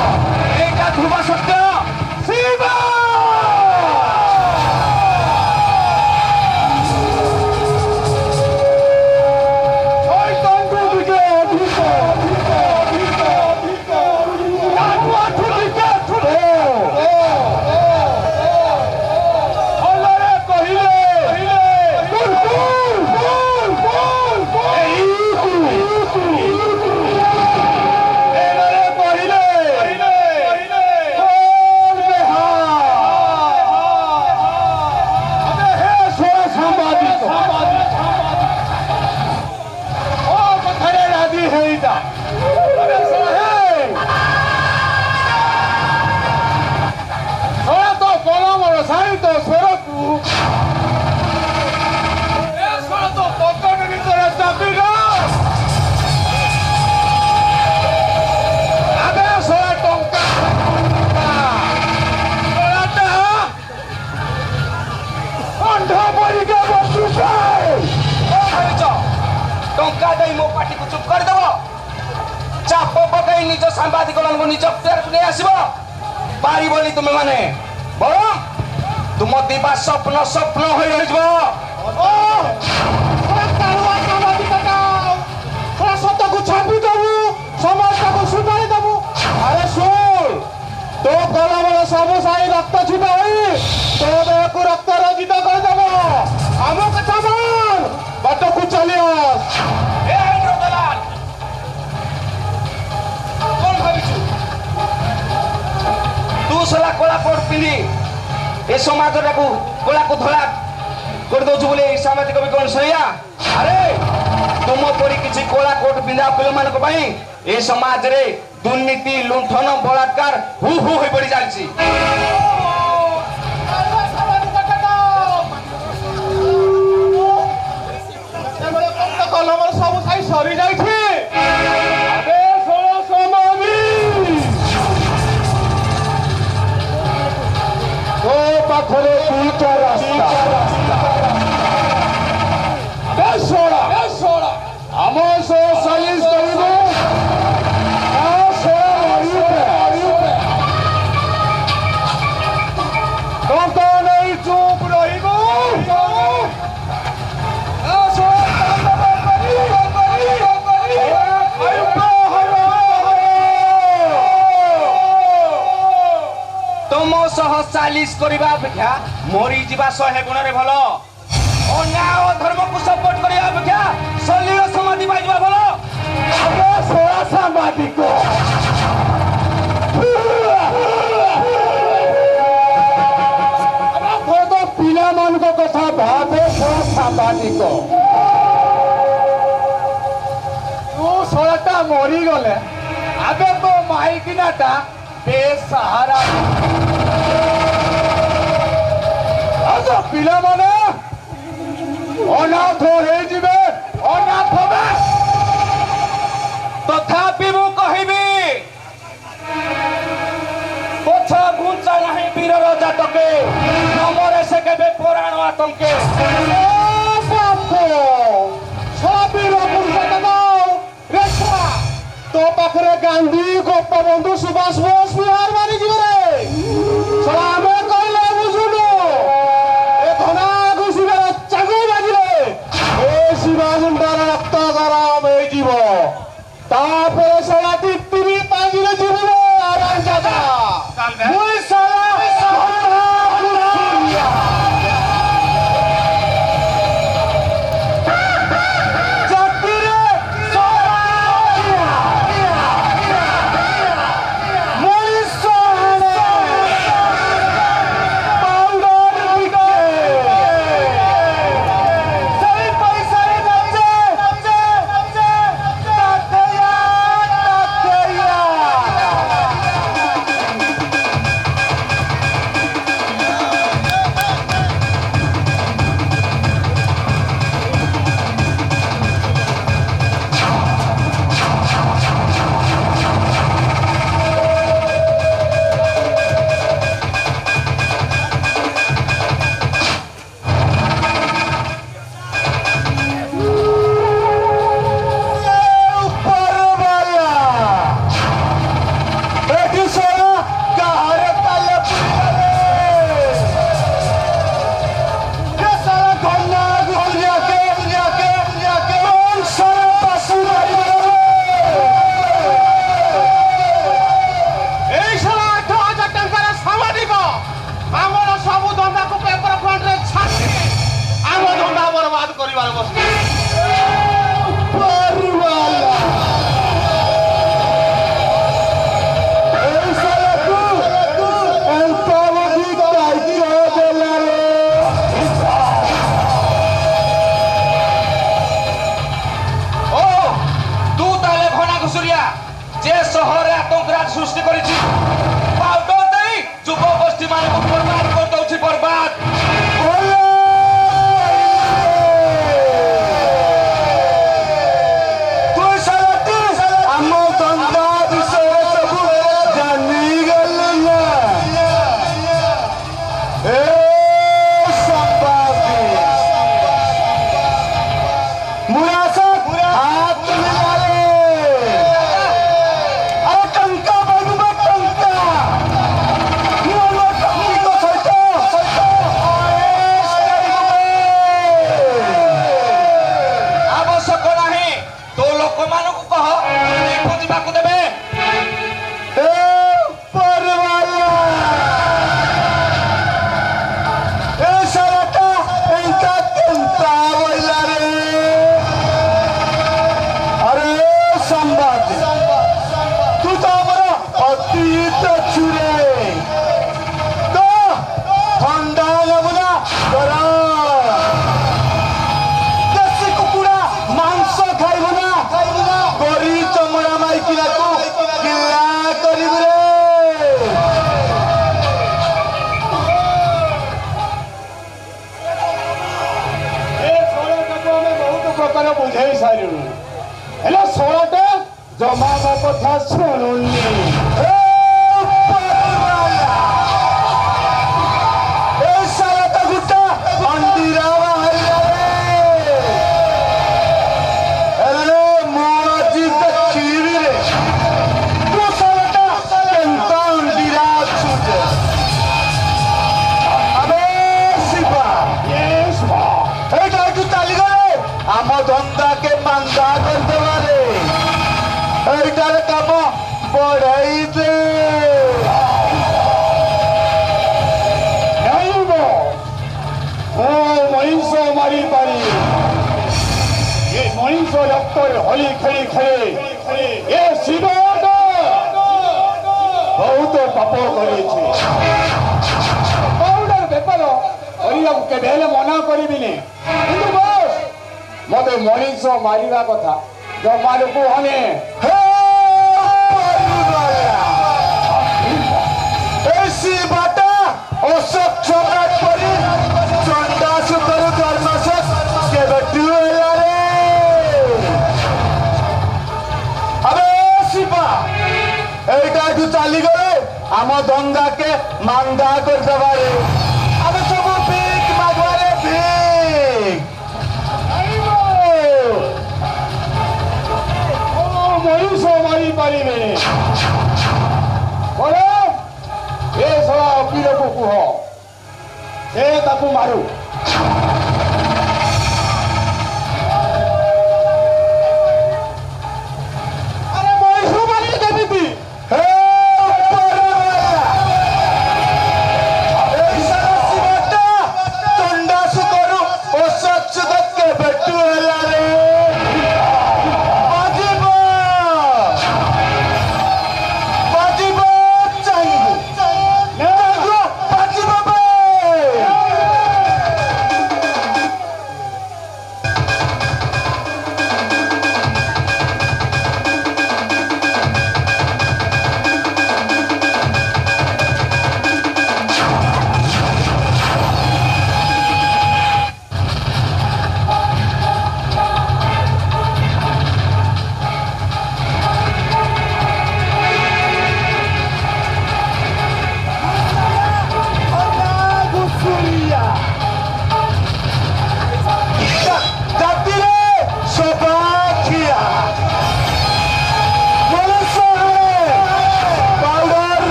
ଏଇଟା ଧ୍ରୁବ ସତ୍ୟ। ଶିବ ଟଙ୍କା ଦେଇ ମୋ ପାଟିକୁ ଚୁପ୍ କରିଦେବ। ଚାପ ପକାଇ ନିଜ ସାମ୍ବାଦିକ ମାନଙ୍କୁ ନିଜ ଅକ୍ତିଆରକୁ ନେଇ ଆସିବ ପାରିବନି ତୁମେ ମାନେ। ବରଂ ତୁମ ଦିବା ସ୍ୱପ୍ନ ସ୍ୱପ୍ନ ହୋଇ ରହିଯିବ। ସତକୁ ଛାପି ଦେବୁ, ସମାଜଟାକୁ ସୁଧାରି ଦେବୁ। ଆରେ ଶୁଣ, ତୋ କଲମର ସବୁ ସାହି ରକ୍ତ ଛିଟା ହୋଇ ତୋ ଦେହକୁ ରକ୍ତ ରଞ୍ଜିତ କରିଦେବ। ଆମ କଥା ମାନ, ବାଟକୁ ଚାଲି ଆସ। ଏ ଆଇନର ଦଲାଲ, କଣ ଭାବିଛୁ ତୁ? ଶଳା କଳା କୋଟ ପିନ୍ଧି ଏ ସମାଜଟାକୁ କଳାକୁ ଧଳା କରିଦଉଛୁ ବୋଲି ଏଇ ସାମାଜିକ ବିକଳ୍ପ ସେଇଆ? ଆରେ ତୁମ ପରି କିଛି କଳା କୋଟ ପିନ୍ଧା ପିଲାମାନଙ୍କ ପାଇଁ ଏ ସମାଜରେ ଦୁର୍ନୀତି, ଲୁଣ୍ଠନ, ବଳାତ୍କାର ହୁ ହୁ ହୋଇ ପଡି ଚାଲିଛି। କଲମର ସବୁ ସାହି ସରି ଯାଇଛି। ଆବେ ଷୋଳ ସମାଧି ତୋ ପାଖରେ ଦୁଇଟା ରାସ୍ତା। ଆମ ସହ ସାଲିସ କରିବୁ, ଟଙ୍କା ନେଇ ଚୁପ୍ ରହିବୁ। ତମ ସହ ସାଲିସ କରିବା ଅପେକ୍ଷା ମରିଯିବା 100 ଗୁଣରେ ଭଲ। ଅନ୍ୟାୟ ଓ ଧର୍ମକୁ ସପୋର୍ଟ କରିବା ଅପେକ୍ଷା ସଲିଳ ସମାଧି ପାଇଯିବା ଭଲ। ସାମ୍ବାଦିକ ପିଲାମାନଙ୍କ କଥା ଭାବେ। ସାମ୍ବାଦିକ ତୁ ଶଳାଟା ମରିଗଲେ ଆବେ ତୋ ମାଇକିନାଟା ବେସାହାରା। ପିଲାମାନେ ଅନାଥ ହେଇଯିବେ, ଅନାଥ। ତଥାପି ମୁଁ କହିବି, ପଛ ଘୁଞ୍ଚା ନାହିଁ ବୀରର ଜାତକେ, ନମରେ ସେ କେବେ ପରାଣ ଆତଙ୍କେ। ତୋ ପାଖରେ ଗାନ୍ଧୀ, ଗୋପବନ୍ଧୁ, ସୁଭାଷ ବୋଷ, ବିହାର ମାରିଯିବେ। ଆମେ କହିଲେ ବୁଝୁନୁ। ଏ ଧନା ଘୁଷିବାର ଚାକୁ ବାଜିଲେ ଏ ଶିବାଜୁଣ୍ଡାର ରକ୍ତ ଗରମ ହେଇଯିବ। ତାପରେ ସଳା ତିତିରି ପାଞ୍ଜିରେ ଯିବୁ। যে শহরে আতঙ্করাজ সৃষ্টি করেছি পাউডার দেই যুব গোষ্ঠী মানুষ বরবাদ করে দଉଛି বরবাদ बुझे सारू हेलो सोलाटे जमा कथा शुणुनी धंधा के मंदा करते वाले এইটার কাম বড়াই দে যাইব ও মহিষ মারি পারি এই মহিষ রক্তরে হলি খেলি খেলে এ শিব বহুত পাপ করেছে পাউডার বেপার করিବାକୁ କେବେ ହେଲେ ମନା କରିବିନି କିନ୍ତୁ ବସ୍ মতে মনিষ মারিবা কথা জমার কুহনে বাটা অশোক সম্রাট করি চন্ডাসুতর ধর্মশোক কেবে টুয়েলারে আবে শিবা এইটা একটু চালি গলে আম দঙ্গাকে মান্দা করতে পারে আমি সব ভিক মাগবারে ভিক মহিষ মারি পারিবে বলে ଏ ଶଳା ଅପିରକୁ କୁହ ସେ ତାକୁ ମାରୁ ଆରେ ମଣିଷ ମାରି କେମିତି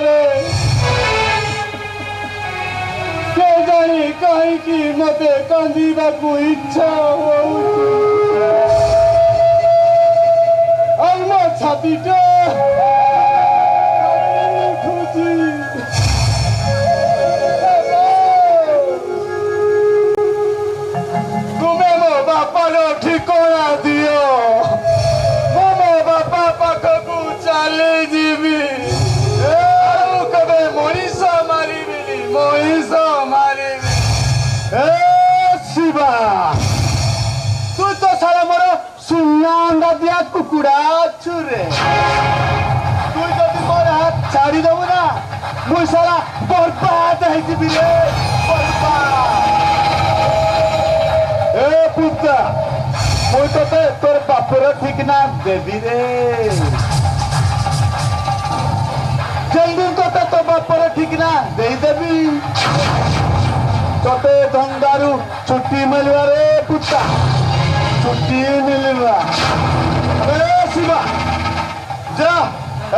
रे के जानी कहीं मते कांदीबाकू इच्छा होउची मो छातीटा खुशी तुम्हें मो बापा रो ठिकाना दियो मो बापा पाखकू चली जीवी कबे मनीष मारी शिवा तू तो सारा मोर सुना अंडा दिया कुकुड़ा छुरे तू जदि मोर हाथ छाड़ी देबू ना मुई सारा बर्बाद होइजिबी रे बर्बाद ए पुत्ता मुई तोते तोर बापर ठीक ना देबी रे जल्दी तोते तो बापर ठीक ना दे देबी तोते धंदारू छुट्टी मिलवा रे पुत्ता छुट्टी मिलवा अरे शिवा जा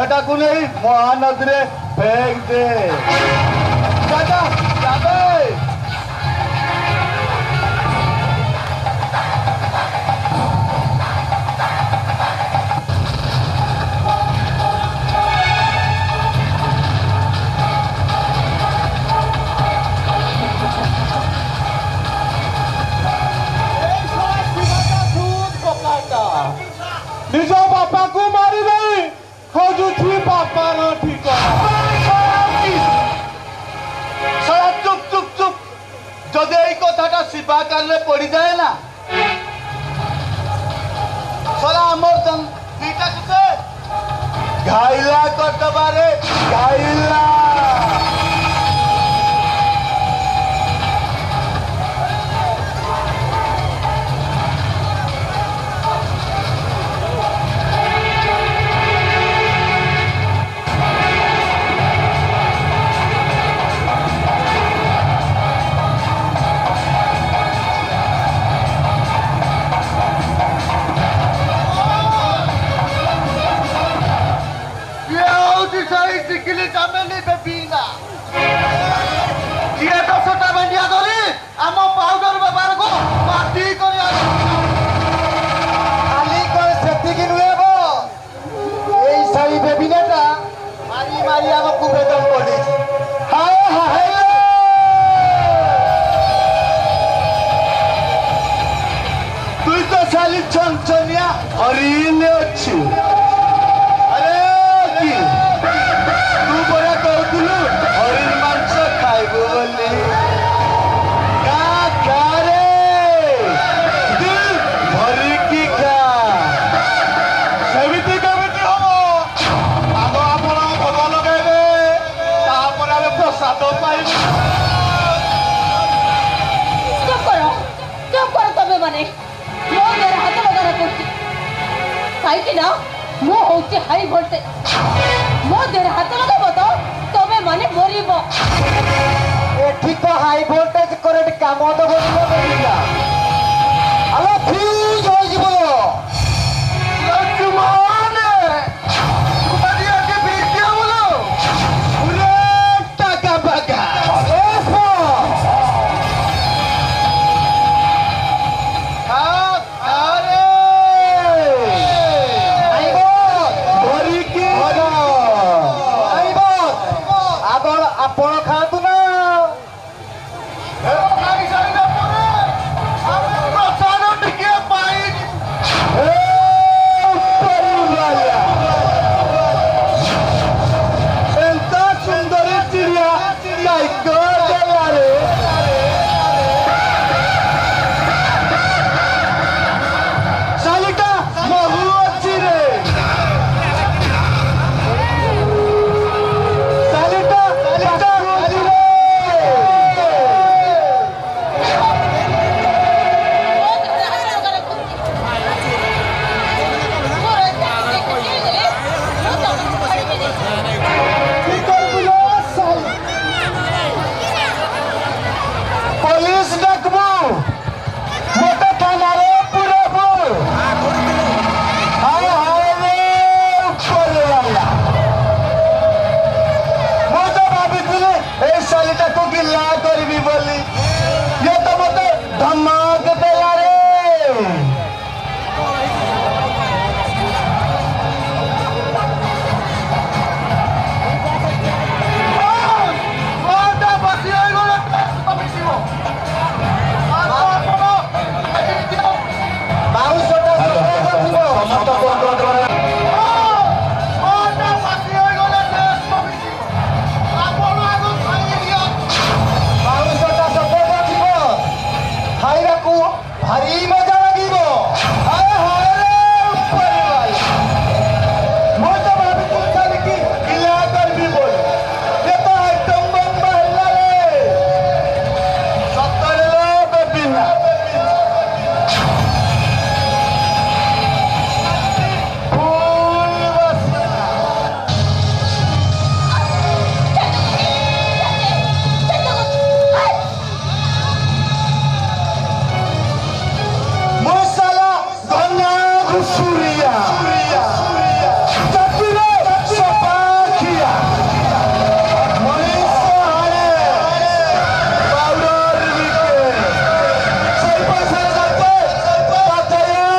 एटा को नहीं महानदी रे फेंक दे दादा जाबे निज बापा को मारी नहीं खोजुची बापा न ठीक सारा चुप चुप चुप जदि এই কথাটা শিবা কানে পড়ি যায় না সারা আমর জন দুইটা কুছে ঘাইলা করতবারে ঘাইলা Sikili kameli bebina. Dia to sota bandia doli, amo powder babar ko mati kori ali ko seti ki nuebo. Ei sai bebina ta mari mari amo ku bedon podi. Haye haye. Tu to sali chonchonia harile achu. हरिण मांस खाइबो बोली रे दिल भरी की खा सेमिति केमिति हबो आगो आपण भोग लगाइबे तापर आमे प्रसाद पाइबे चुप करो तबे माने मो मेरा हाथ लगाना पड़ती काई कि ना मो होचे हाई वोल्टेज मो देर हाथ लगाबो तो तबे माने मरिबो एठी तो हाई वोल्टेज करंट काम तो बनिबो बेटा आलो फ्यूज हो जिवो लक्ष्मण कुमारिया के बेटिया बोलो पूरे टाका बागा ओहो अरे आइबो भरी की आइबो आगो आपण खातु ना ए खाई साइना परे हम प्रसाद टिके ସମସ୍ତ ବନ୍ଧୁବାନ୍ଧବ ମାଉଁସଟା ସତେଜ ଥିବ ଖାଇବାକୁ ଭାରି ମଜା ଲାଗିବ ହାୟ ହାୟ ରେ ଉପରେ ଭାଇ ମୁଁ ତ ଭାବିଥିଲି ଖାଲି କି ପିଲା କରିବି ବୋଲି କେତେ ଆଇଟମ୍ ବମ୍ବା ହେଲା ରେ ସତରେ Bebina Musala Gana Gusuria Tatire Sopakia Moisa Hare Paulor Vike Saipa Sarate Tataya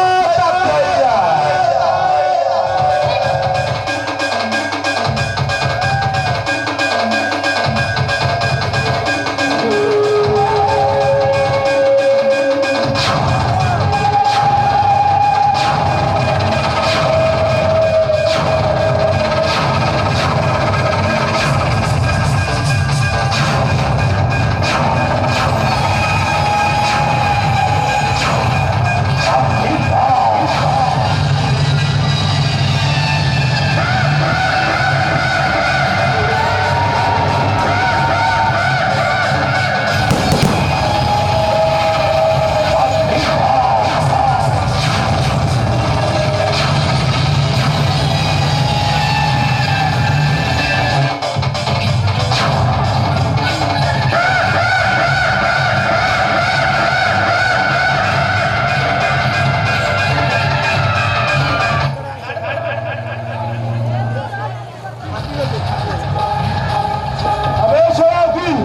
अबे सोयाबीन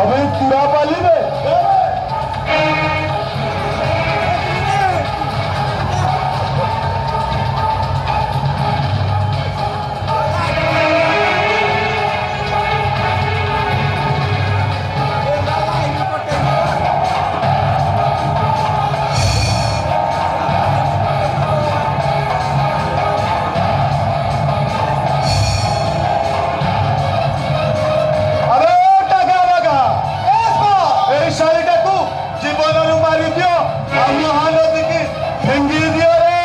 अबे पूरा पाली में अबे टका लगा এই শাড়িটাকু জীবনରୁ মারি দিও ଆଉ ମହାନଦୀକି ଫିଙ୍ଗି ଦିଅ ରେ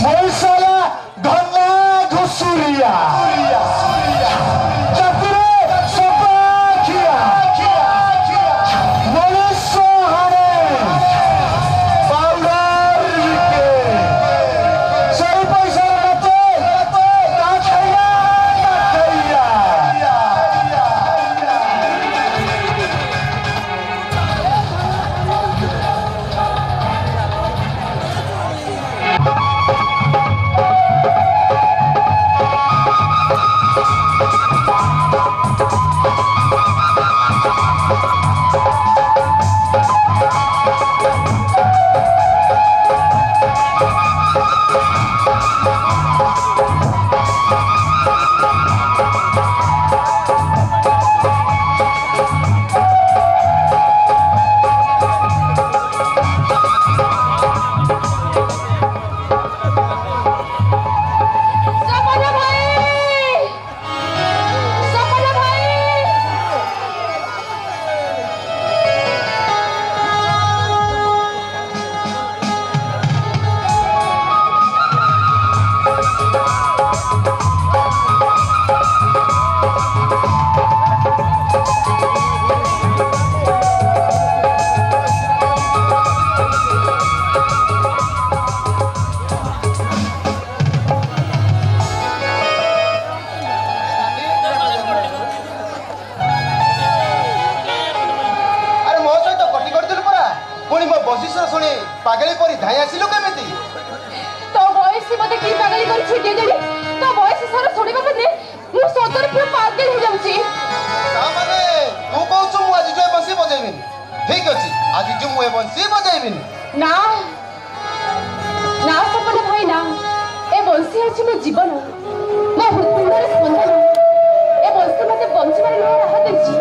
ମଇଶାଲା ଘନା ଘୁଷୁରିଆ ଚାତୁରେ ସପାଖିଆ ମଣିଷ ହାରେ ପାଉଡର ବିକେ ସେଇ ପଇସାର ନାଚେ ନାଚେଇଆ ବଶିଷ୍ଠ ଶୁଣି ପାଗଳି ପରି ଧାଇଁ ଆସିଲୁ କେମିତି? ତୋ ବୟସ ମତେ କି ପାଗଳି କରିଛି କେଜାଣି? ତୋ ବୟସ ସାରା ଶୁଣିବା ମାନେ ମୁଁ ସତରେ ପୁରା ପାଗଳ ହେଇଯାଉଛି। ତାମାନେ ତୁ କହୁଛୁ ମୁଁ ଆଜି ଏ ବଂଶୀ ବଜେଇବିନି? ଠିକ ଅଛି, ଆଜି ମୁଁ ଏ ବଂଶୀ ବଜେଇବିନି। ନା ନା ସପନ ଭାଇ ନା, ଏ ବଂଶୀ ହେଉଛି ମୋ ଜୀବନ ମୋ ହୃତ୍ପିଣ୍ଡରେ ସ୍ପନ୍ଦନ ଏ ବଂଶୀ ମୋତେ ବଞ୍ଚିବାର ନୂଆ ରାହା ଦେଇଛି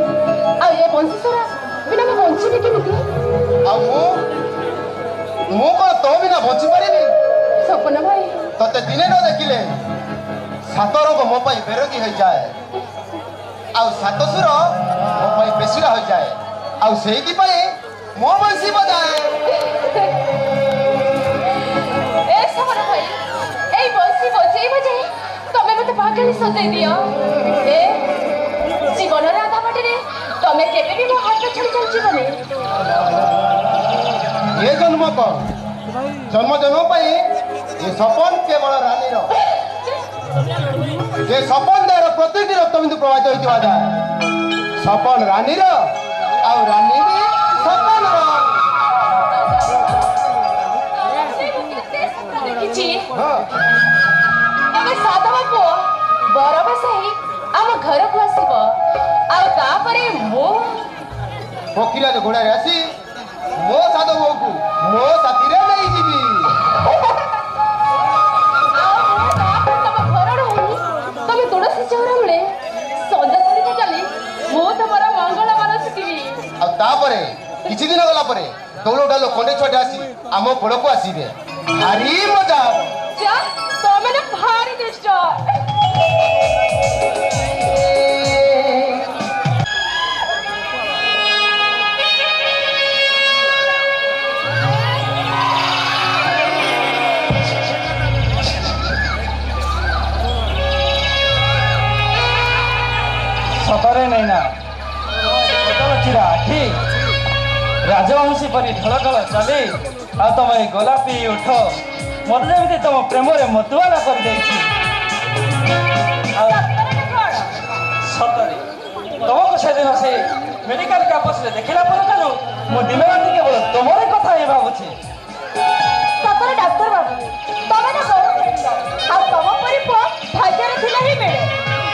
ଆଉ ଏ ବଂଶୀ ସାରା ବିନା ମୁଁ ବଞ୍ଚିବି କେମିତି ଆଉ ମୁଁ କଣ ତୋ ବିନା ବଞ୍ଚି ପାରିବି ସପନ ଭାଇ ତତେ ଦିନେ ନ ଦେଖିଲେ ସାତ ରୋଗ ମୋ ପାଇଁ ବେରଗୀ ହୋଇଯାଏ ଆଉ ସାତ ସୁର ମୋ ପାଇଁ ବେଶିରା ହୋଇଯାଏ ଆଉ ସେଇଥିପାଇଁ ମୋ ବଂଶୀ ବଜାଏ ଏ ସପନ ଭାଇ এই বংশী বজেই বজেই তুমি মতে পাগলি সজাই দিও এ জীবনের আধা বাটরে তুমি কেবে বি মো হাত ছড়ি চল জীবনে ଏ ଜନ୍ମ କର ଜନ୍ମ ଜନ୍ମ ପାଇଁ ଏ ସପନ କେବଳ ରାନୀର ଏ ସପନ ଦେହର ପ୍ରତିଟି ରକ୍ତବିନ୍ଦୁ ପ୍ରବାହିତ ହୋଇଥିବା ଯାଏ ସପନ ରାନୀର ଆଉ ରାନୀ ବି ସପନର ଦେଖିଛି ହଁ ଏବେ ସାଧବ ପୁଅ ବରବେଶ ହେଇ ଆମ ଘରକୁ ଆସିବ ଆଉ ତାପରେ ମୁଁ ପକ୍ଷୀରାଜ ଘୋଡ଼ାରେ ଆସି ମୋ ସାଧ ବୋହୂକୁ ମୋ ସାଥିରେ ନେଇଯିବି ଆଉ ତାପରେ ତମ ଘରର ହୋଇ ତମେ ତୁଳସୀ ଚଉରା ମୂଳେ ସଞ୍ଜ ଧରିକି ଚାଲି ମୁଁ ତମର ମଙ୍ଗଳ ମାନସିଥିବି ଆଉ ତାପରେ କିଛି ଦିନ ଗଲା ପରେ ଦୌଡ଼ ଡାଲ ଖଣ୍ଡେ ଛୁଆଟେ ଆସି ଆମ ପୋଳକୁ ଆସିବେ ଭାରି ମଜା ହବ ଯା ତମେ ନା ଭାରି ଦୁଷ୍ଟ ସତରେ ନେଇନା ଚିରା ଆଖି ରାଜବଂଶୀ ପରି ଢଳ ଢଳ ଚାଲି ଆଉ ତମ ଏଇ ଗୋଲାପୀ ଉଠ ମତେ ଯେମିତି ତମ ପ୍ରେମରେ ମତୁଆଲା କରିଦେଇଛି ଆଉ ସତରେ ତମକୁ ସେଦିନ ସେ ମେଡିକାଲ କ୍ୟାମ୍ପସରେ ଦେଖିଲା ପରଠାରୁ ମୁଁ ଦିନ ରାତି କେବଳ ତମରି କଥା ହିଁ ଭାବୁଛି ସତରେ ଡାକ୍ତର ବାବୁ ତମେ ନା ବହୁତ ଆଉ ତମ ପରି ପୁଅ ଭାଗ୍ୟରେ ଥିଲେ ହିଁ ମିଳେ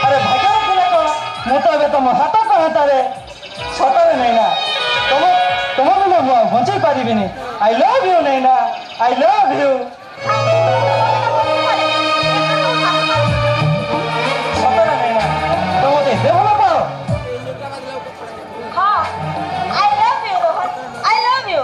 ଆରେ ଭାଗ୍ୟରେ ଥିଲେ କଣ ମୁଁ ତ ଏବେ ତମ ହାତ ପାହାନ୍ତାରେ ସତରେ ନେଇନା ତମ ବିନା ମୁଁ ଆଉ ବଞ୍ଚେଇ ପାରିବିନି ଆଇ ଲଭ୍ ୟୁ ନେଇନା ଆଇ ଲଭ୍ ୟୁ ସତରେ ନେଇନା ତମ ମତେ ଏତେ ଭଲ ପାଅ ହଁ I love you Rohan I love you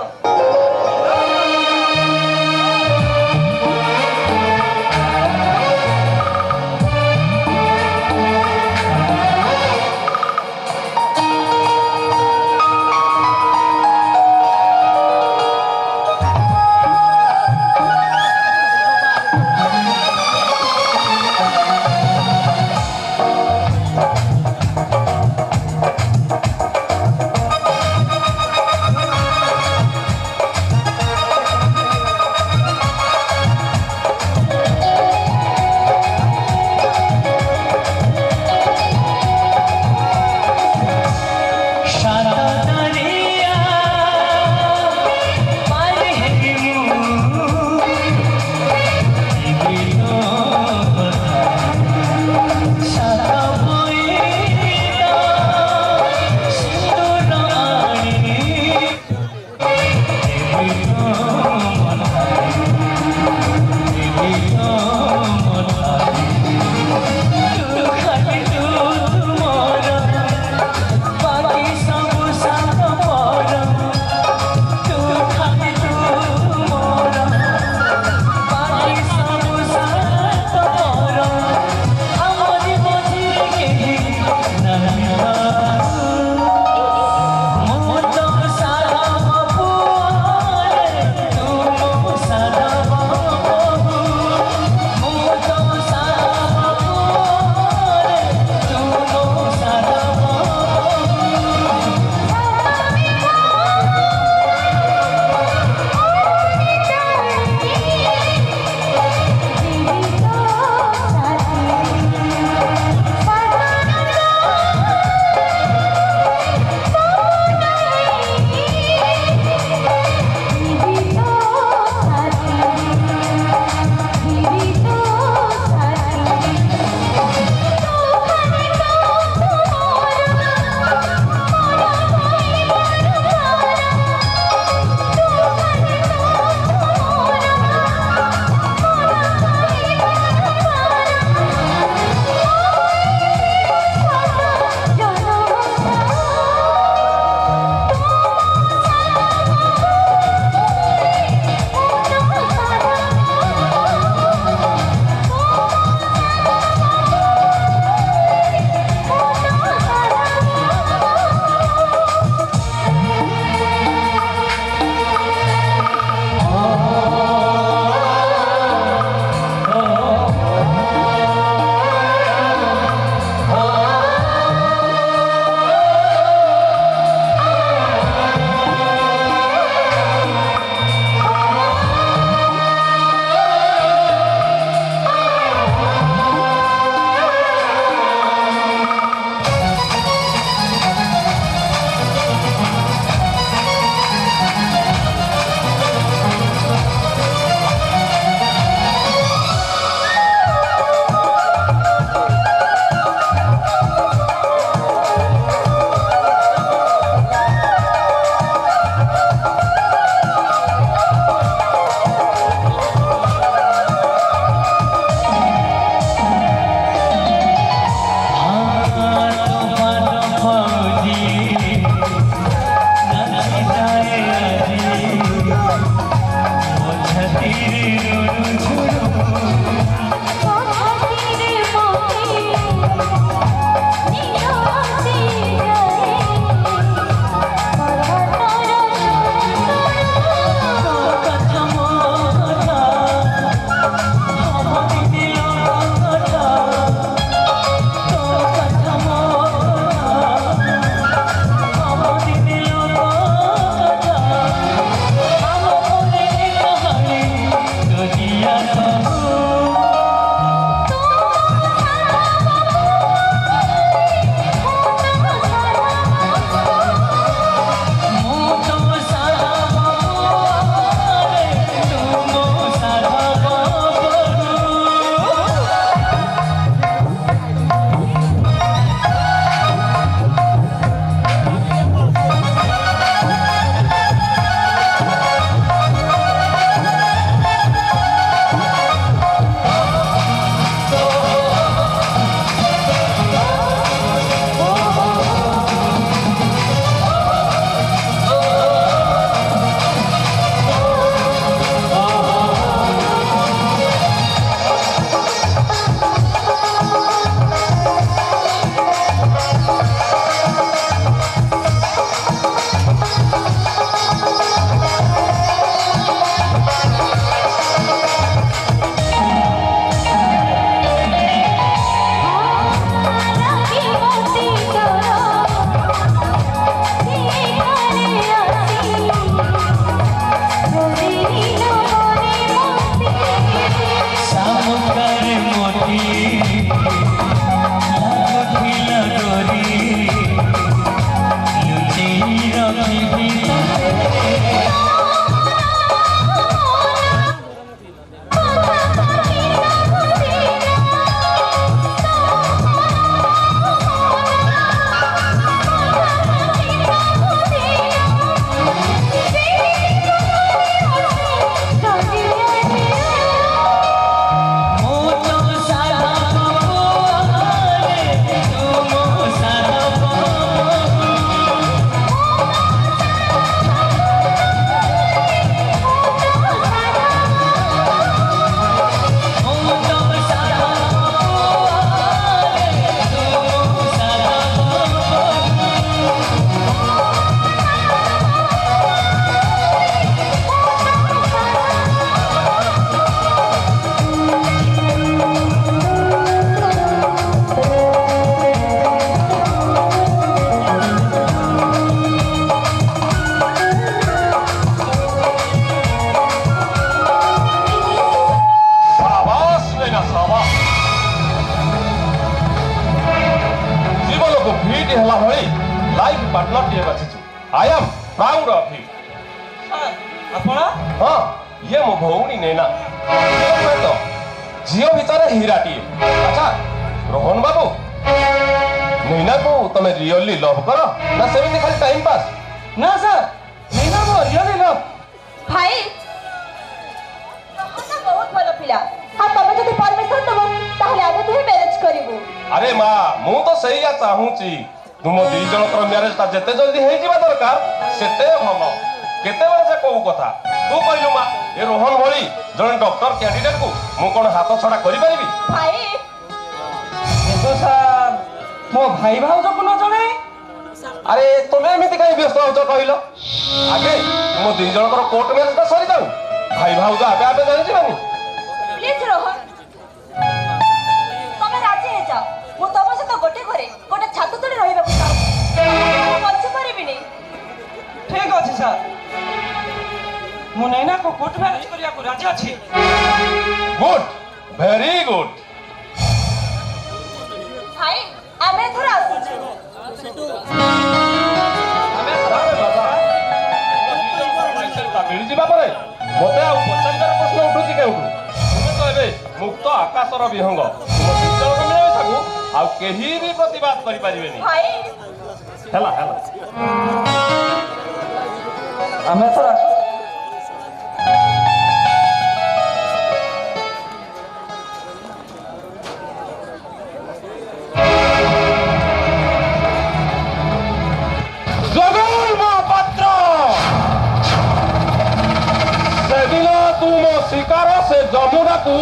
ଝିଅ ଭିତରେ ହୀରାଟିଏ। ଆଚ୍ଛା ରୋହନ ବାବୁ, ନୈନାକୁ ତମେ ରିଅଲି ଲଭ୍ କର ନା ସେମିତି ଖାଲି ଟାଇମ୍ ପାସ୍? ନା ସାର୍, ନୈନା ମୋ ରିଅଲି ଲଭ୍। ଭାଇ ରୋହନ ବହୁତ ଭଲ ପିଲା। ଆଉ ତମେ ଯଦି ପରମିଶନ ଦବ ତାହେଲେ ଆମେ ଦୁହେଁ ମ୍ୟାରେଜ କରିବୁ। ଆରେ ମା, ମୁଁ ତ ସେଇଆ ଚାହୁଁଛି। ତୁମ ଦି ଜଣଙ୍କର ମ୍ୟାରେଜଟା ଯେତେ ଜଲ୍ଦି ହେଇଯିବା ଦରକାର ସେତେ ଭଲ। କେତେବେଳେ ସେ କୋଉ କଥା ତୁ କହିଲୁ ମା, ଏ ରୋହନ ଭଳି ଜଣେ ଡକ୍ଟର କ୍ୟାଣ୍ଡିଡେଟକୁ ମୁଁ କଣ ହାତ ଛଡା କରିପାରିବି? ଭାଇ କିନ୍ତୁ ସାର୍ ମୋ ଭାଇ ଭାଉଜକୁ ନ ଜଣେ। ଆରେ ତମେ ଏମିତି କାହିଁ ବ୍ୟସ୍ତ ହଉଛ କହିଲ? ଆଗେ ତୁମ ଦି ଜଣଙ୍କର କୋର୍ଟ ମ୍ୟାରେଜଟା ସରିଯାଉ, ଭାଇ ଭାଉଜ ଆପେ ଆପେ ଜାଣିଯିବାନି। ପ୍ଲିଜ ରୋହନ ତମେ ରାଜି ହେଇଯାଅ। ମୁଁ ତମ ସହିତ ଗୋଟେ ଘରେ ଗୋଟେ ଛାତ ତଳେ ରହିବାକୁ ଚାହୁଁଛି। ମୁଁ ବଞ୍ଚି ପାରିବିନି। ଠିକ ଅଛି ସାର୍, ମୁଁ ନୈନାକୁ କୋର୍ଟ ମ୍ୟାରେଜ କରିବାକୁ ରାଜି ଅଛି। Good, very good. ଭାଇ ଆମେ ଏଥର ଆସୁଛୁ। ମିଳିଯିବା ପରେ ମତେ ଆଉ ପଚାରିବାର ପ୍ରଶ୍ନ ଉଠୁଛି କେଉଁଠୁ? ତୁମେ ତ ଏବେ ମୁକ୍ତ ଆକାଶର ବିହଙ୍ଗ। ତୁମ ଦି ଜଣଙ୍କ ମିଳାମିଶାକୁ ଆଉ କେହି ବି ପ୍ରତିବାଦ କରିପାରିବେନି। ଭାଇ ହେଲା ହେଲା। ଆମେ ଏଥର ଆସୁଛୁ। ସେଦିନ ତୁ ମୋ ଶିକାର ସେ ଯମୁନାକୁ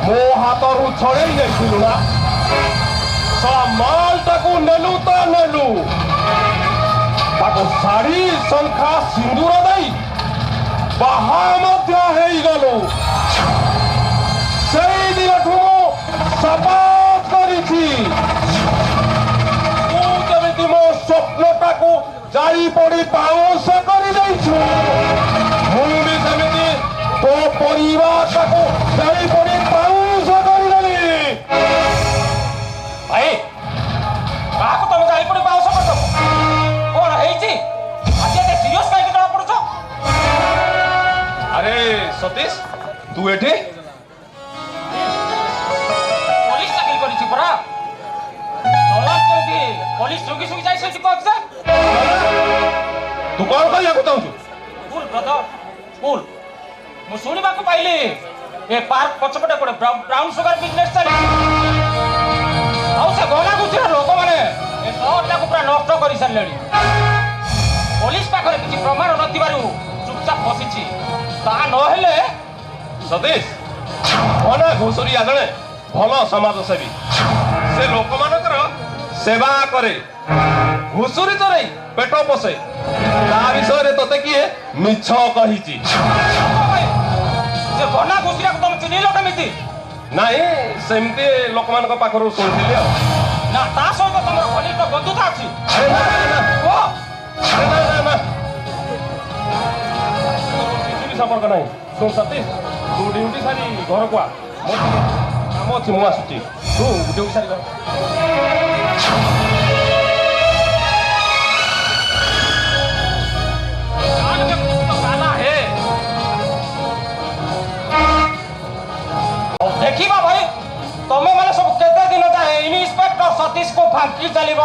ମୋ ହାତରୁ ଛଡେଇ ନେଇଥିଲୁ ନା? ମାଲଟାକୁ ନେଲୁ ତ ନେଲୁ, ତାକୁ ଶାଢୀ ଶଙ୍ଖା ସିନ୍ଦୁର ଦେଇ ବାହା ମଧ୍ୟ ହେଇଗଲୁ। ସେଇ ଦିନଠୁ ମୁଁ ଶପଥ କରିଛି, ତୁ ଯେମିତି ମୋ ସ୍ୱପ୍ନଟାକୁ ଜାଳି ପୋଡି ପାଉଁଶ କରିଦେଇଛୁ, ମୁଁ ବି ସେମିତି ତୋ ପରିବାରଟାକୁ ଜାଳି ପୋଡି ପାଉଁଶ କରିଦେଲି। ଭାଇ କାହାକୁ ତମେ ଜାଳି ପଡି ପାଉଁଶ କରିଛ? କଣ ହେଇଛି? ଆଜି ଏତେ ସିରିୟସ୍ କାହିଁକି ଜଣା ପଡୁଛ? ଆରେ ସତୀଶ, ତୁ ଏଠି? ପୋଲିସ ଚାକିରି କରିଛି ପରା। ଦଲାଲ କେଉଁଠି ପୋଲିସ ଜଗି ସୁଗି ଯାଇ ସେଠି ପହଞ୍ଚି ଯା। ତୁ କଣ କହିବାକୁ ଚାହୁଁଛୁ? ଭୁଲ ବ୍ରଦର ଭୁଲ। ମୁଁ ଶୁଣିବାକୁ ପାଇଲି ଏ ପାର୍କ ପଛପଟେ ଗୋଟେ ବ୍ରାଉନ ସୁଗାର ବିଜନେସ ଚାଲିଛି। ଆଉ ସେ ଗନା ଗୁଜିର ଲୋକମାନେ ଏ ସହରଟାକୁ ପୁରା ନଷ୍ଟ କରିସାରିଲେଣି। ପୋଲିସ ପାଖରେ କିଛି ପ୍ରମାଣ ନଥିବାରୁ ଚୁପଚାପ ବସିଛି। ତାହା ନହେଲେ ସତୀଶ, ଅନା ଘୁଷୁରିଆ ଜଣେ ଭଲ ସମାଜସେବୀ। ସେ ଲୋକମାନଙ୍କର ସେବା କରେ, ଘୁଷୁରି ଚୋରେଇ ପେଟ ପୋଷେ। ତା ବିଷୟରେ ତତେ କିଏ ମିଛ କହିଛି? ସେ ଗନା ଘୁଷିବାକୁ ତମେ ଚିହ୍ନିଲ କେମିତି? ନାଇଁ, ସେମିତି ଲୋକମାନଙ୍କ ପାଖରୁ ଶୁଣିଥିଲି ଆଉ। ନା ତା ସହିତ ତମର ଘନିଷ୍ଠ ବନ୍ଧୁତା ଅଛି? ଆରେ ନା ନା ନା, କୁହ। ଆରେ ନା ନା ନା, କିଛି ବି ସମ୍ପର୍କ ନାହିଁ। ଶୁଣ ସତୀଶ, ତୁ ଡ୍ୟୁଟି ସାରି ଘରକୁ ଆ। ମୋର ଟିକେ କାମ ଅଛି, ମୁଁ ଆସୁଛି। ତୁ ଡ୍ୟୁଟି ସାରି ଘର। ଦେଖିବା ଭାଇ, ତମେ ମାନେ ସବୁ କେତେ ଦିନ ଯାଏ ଇନ୍ସପେକ୍ଟର ସତୀଶ କୁ ଫାଙ୍କି ଚାଲିବ?